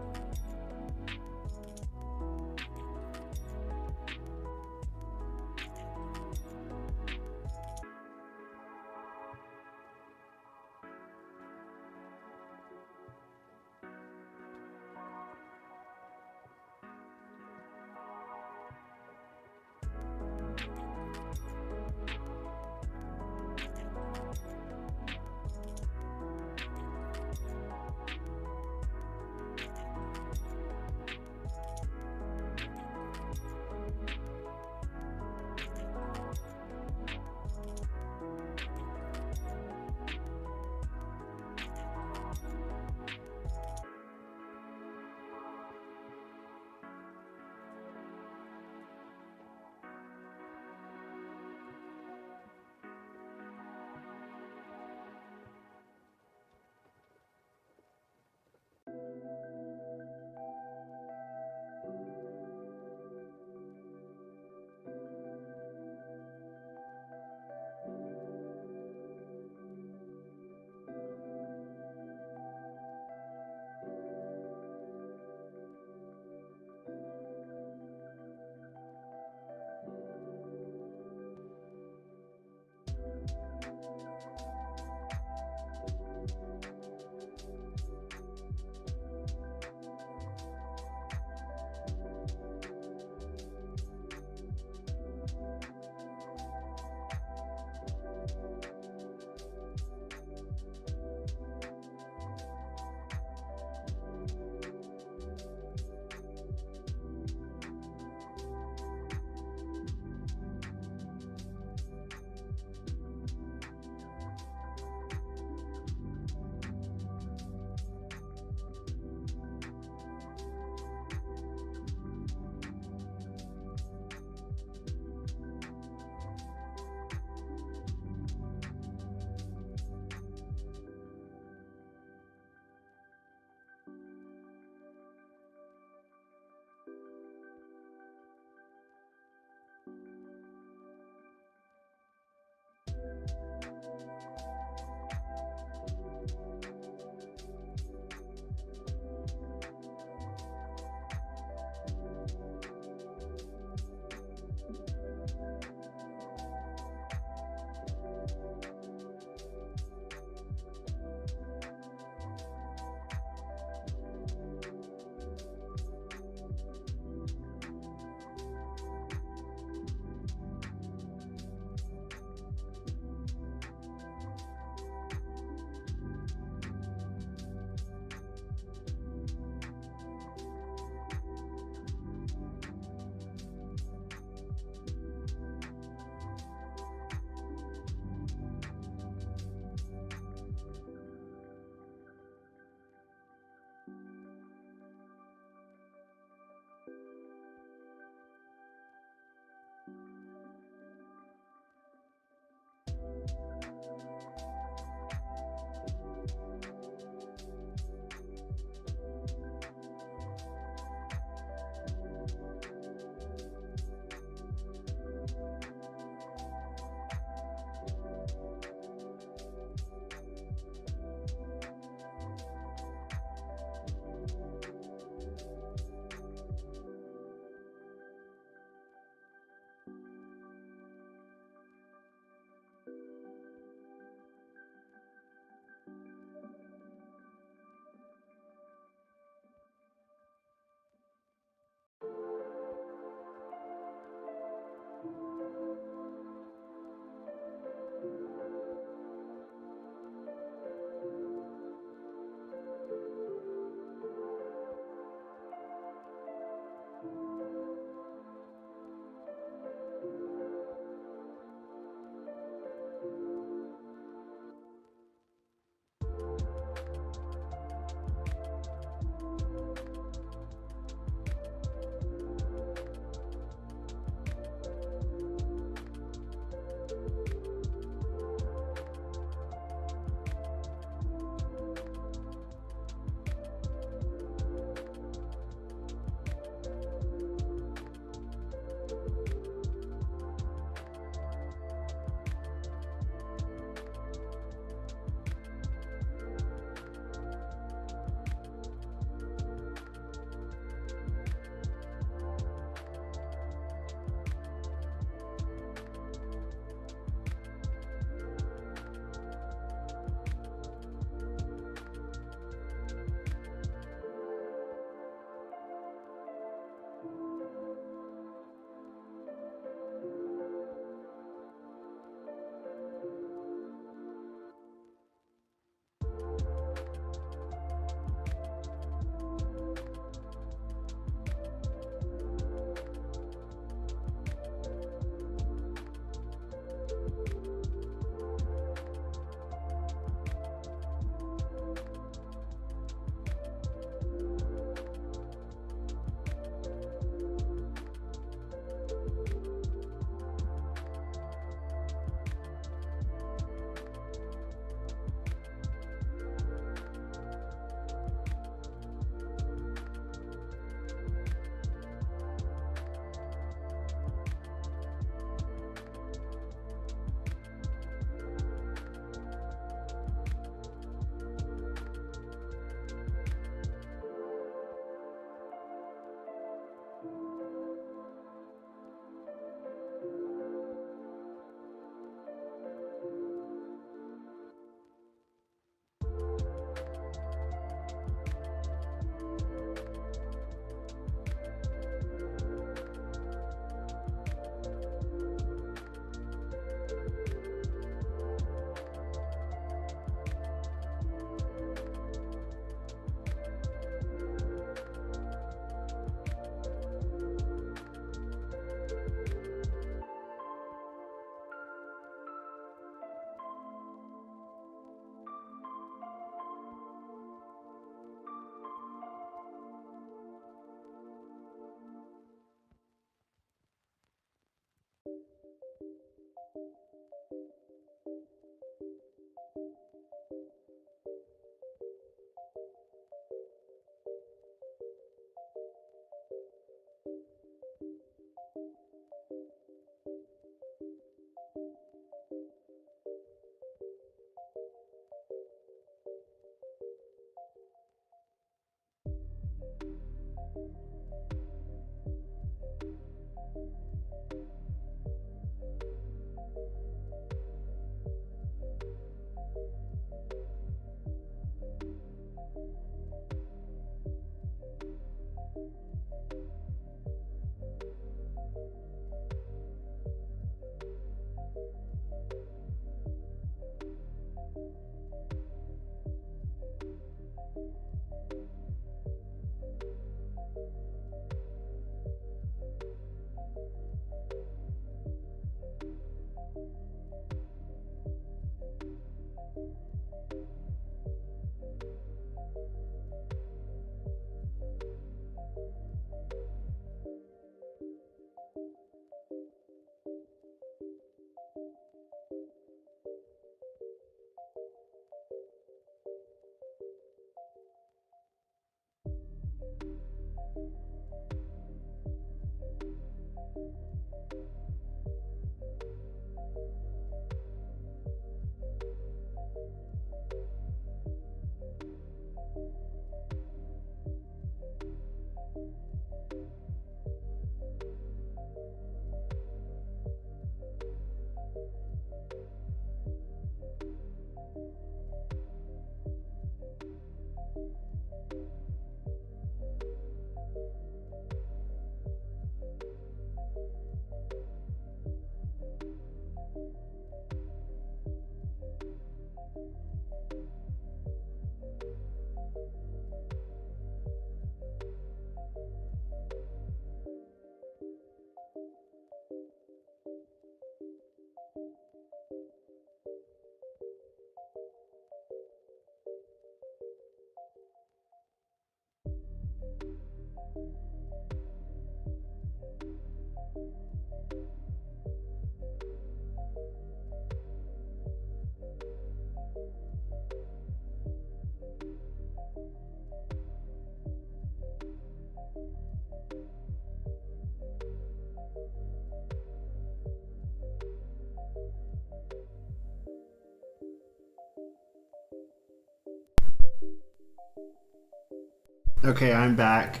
Okay, I'm back.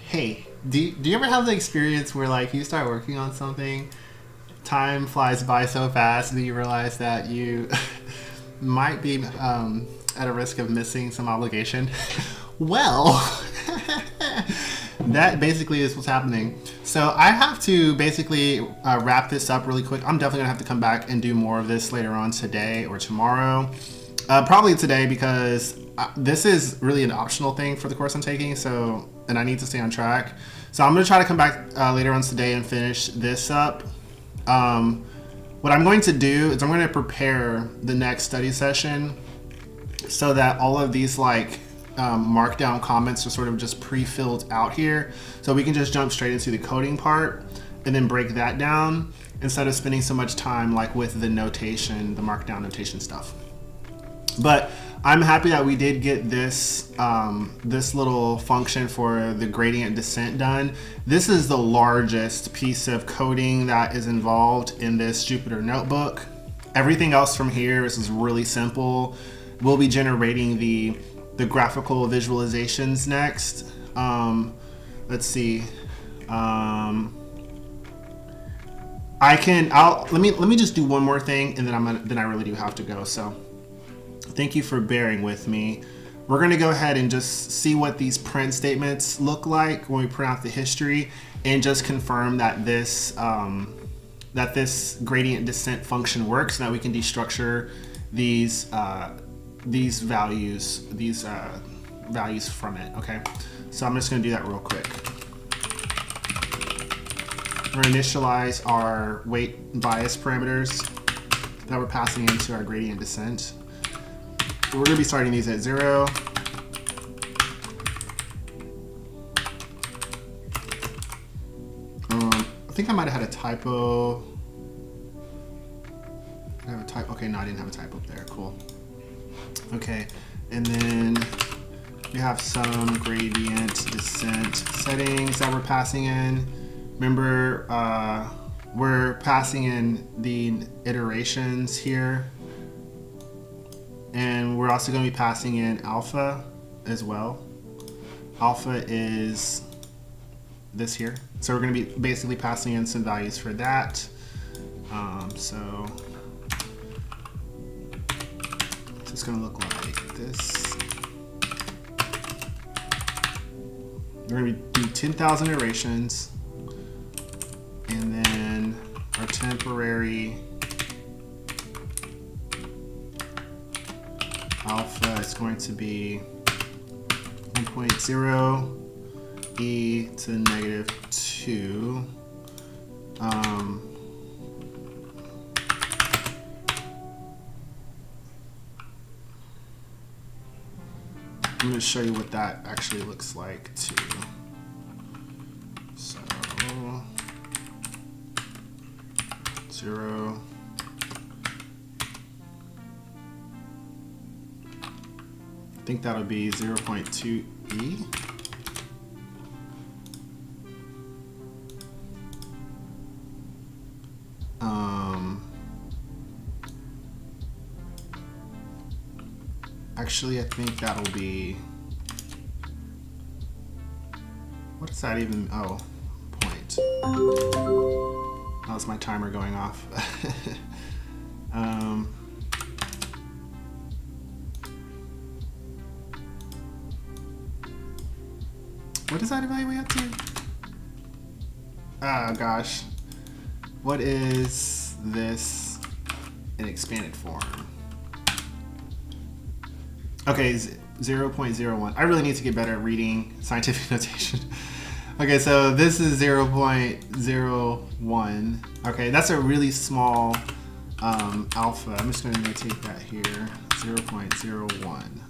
Hey, do you ever have the experience where like you start working on something, time flies by so fast, and then you realize that you might be at a risk of missing some obligation? Well, that basically is what's happening. So I have to basically wrap this up really quick. I'm definitely gonna have to come back and do more of this later on today or tomorrow. Probably today because this is really an optional thing for the course I'm taking. So, and I need to stay on track. So I'm gonna try to come back later on today and finish this up. What I'm going to do is I'm going to prepare the next study session so that all of these like markdown comments are sort of just pre-filled out here, so we can just jump straight into the coding part and then break that down instead of spending so much time like with the notation, the markdown notation stuff. But I'm happy that we did get this this little function for the gradient descent done. This is the largest piece of coding that is involved in this Jupyter notebook. Everything else from here is really simple. We'll be generating the graphical visualizations next. Let's see. Let me just do one more thing, and then I really do have to go. So thank you for bearing with me. We're gonna go ahead and just see what these print statements look like when we print out the history, and just confirm that this gradient descent function works, so that we can destructure these values from it. Okay, so I'm just gonna do that real quick. We're gonna initialize our weight bias parameters that we're passing into our gradient descent. We're going to be starting these at 0. I think I might have had a typo. I have a typo. Okay, no, I didn't have a typo up there. Cool. Okay, and then we have some gradient descent settings that we're passing in. Remember, we're passing in the iterations here. And we're also going to be passing in alpha as well. Alpha is this here. So we're going to be basically passing in some values for that. So it's going to look like this. We're going to do 10,000 iterations. And then our temporary alpha is going to be 1.0 e to the negative 2. I'm going to show you what that actually looks like too. So 0. I think that'll be 0.2 e. Actually, I think that'll be, what is that even? Oh, point. That was my timer going off. What does that evaluate up to? Oh gosh. What is this in expanded form? Okay, 0.01. I really need to get better at reading scientific notation. Okay, so this is 0.01. Okay, that's a really small alpha. I'm just going to notate that here, 0.01.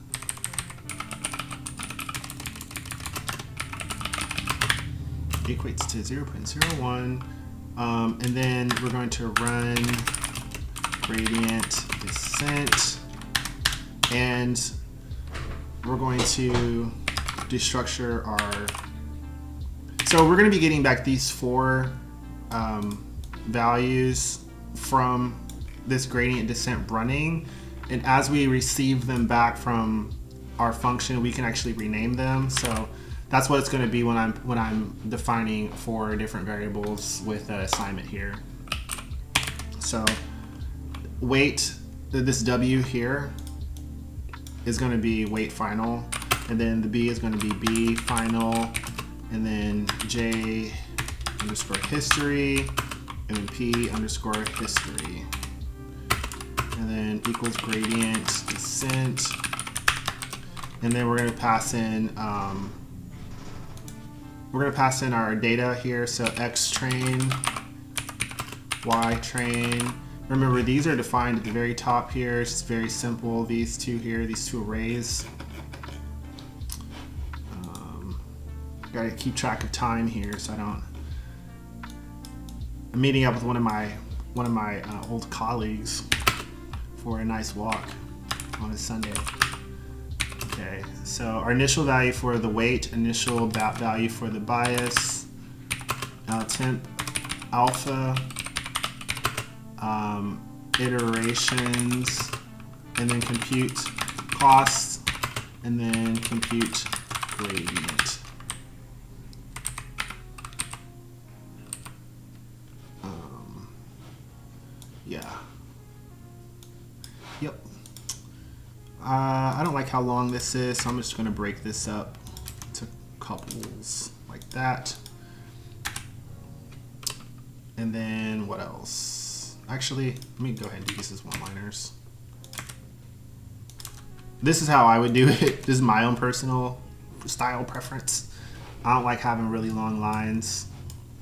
Equates to 0.01. And then we're going to run gradient descent, and we're going to destructure our, so we're going to be getting back these 4 values from this gradient descent running, and as we receive them back from our function, we can actually rename them. So that's what it's going to be when I'm defining 4 different variables with an assignment here. So weight, this W here is going to be weight final, and then the B is going to be B final, and then J underscore history, and then P underscore history, and then equals gradient descent, and then we're going to pass in our data here. So X train, Y train. Remember, these are defined at the very top here. It's very simple. These two here, these 2 arrays. Got to keep track of time here, so I don't. I'm meeting up with one of my old colleagues for a nice walk on a Sunday. Okay, so our initial value for the weight, initial value for the bias, temp alpha, iterations, and then compute costs, and then compute gradient. Yeah. Yep. I don't like how long this is, so I'm just going to break this up to couples like that. And then what else? Actually, let me go ahead and do these as one-liners. This is how I would do it. This is my own personal style preference. I don't like having really long lines,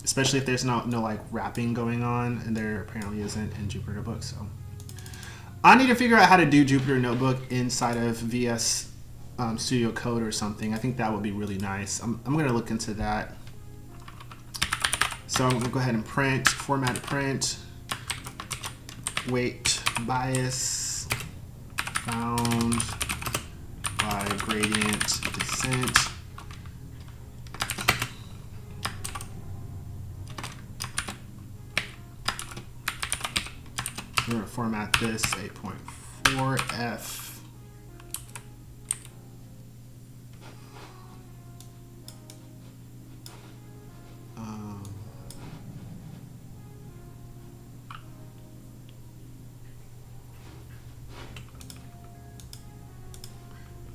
especially if there's no like wrapping going on, and there apparently isn't in Jupyter Notebook. So I need to figure out how to do Jupyter Notebook inside of VS Studio Code or something. I think that would be really nice. I'm going to look into that. So I'm going to go ahead and print, format print, weight bias found by gradient descent. We're going to format this 8.4F.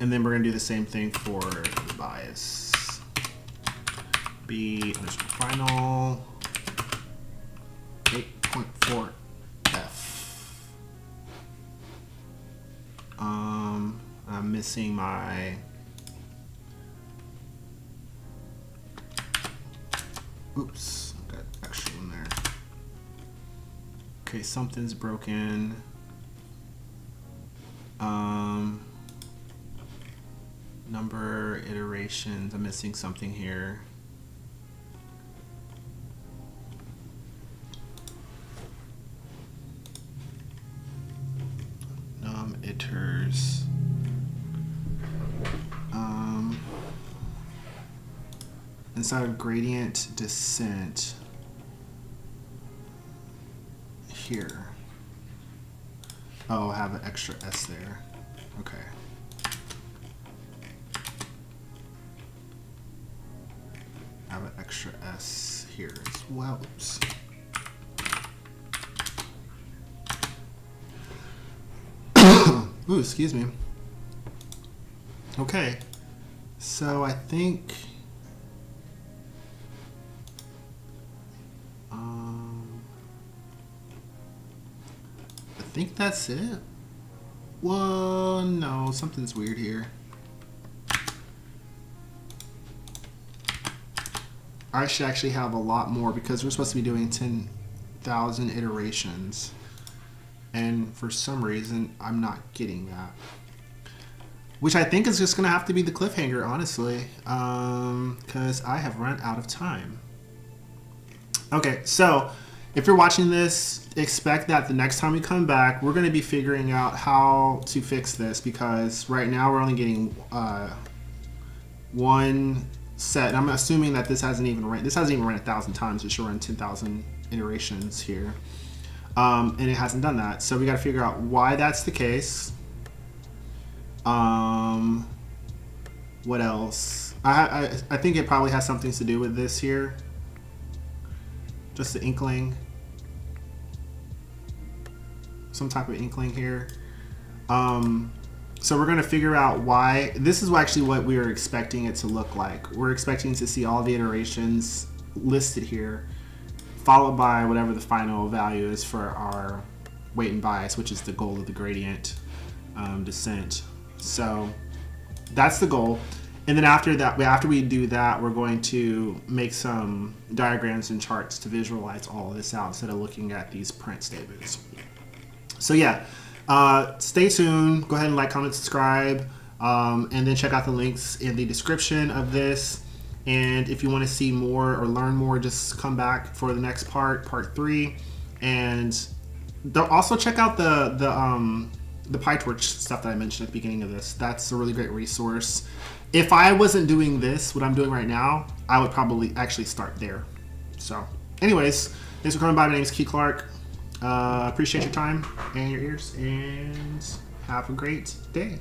And then we're going to do the same thing for the bias. B underscore final 8.4F. I'm missing my oops, got extra in there. Okay, something's broken. Number iterations, I'm missing something here. Iters. Inside of gradient descent here. Oh, I have an extra S there. Okay. I have an extra S here as well. Oops. Ooh, excuse me. Okay, so I think that's it. Well, no, something's weird here. I should actually have a lot more because we're supposed to be doing 10,000 iterations. And for some reason, I'm not getting that. Which I think is just going to have to be the cliffhanger, honestly. Because I have run out of time. Okay, so if you're watching this, expect that the next time we come back, we're going to be figuring out how to fix this. Because right now we're only getting one set. And I'm assuming that this hasn't even run 1,000 times. It should run 10,000 iterations here. And it hasn't done that. So we got to figure out why that's the case. What else? I think it probably has something to do with this here. Just the inkling. Some type of inkling here. So we're going to figure out why. This is actually what we were expecting it to look like. We're expecting to see all the iterations listed here, followed by whatever the final value is for our weight and bias, which is the goal of the gradient descent. So that's the goal. And then after that, after we do that, we're going to make some diagrams and charts to visualize all of this out instead of looking at these print statements. So yeah, stay tuned. Go ahead and like, comment, subscribe, and then check out the links in the description of this. And if you want to see more or learn more, just come back for the next part 3. And also check out the PyTorch stuff that I mentioned at the beginning of this. That's a really great resource. If I wasn't doing this, what I'm doing right now, I would probably actually start there. So anyways, thanks for coming by. My name is Keith Clark. Appreciate your time and your ears, and have a great day.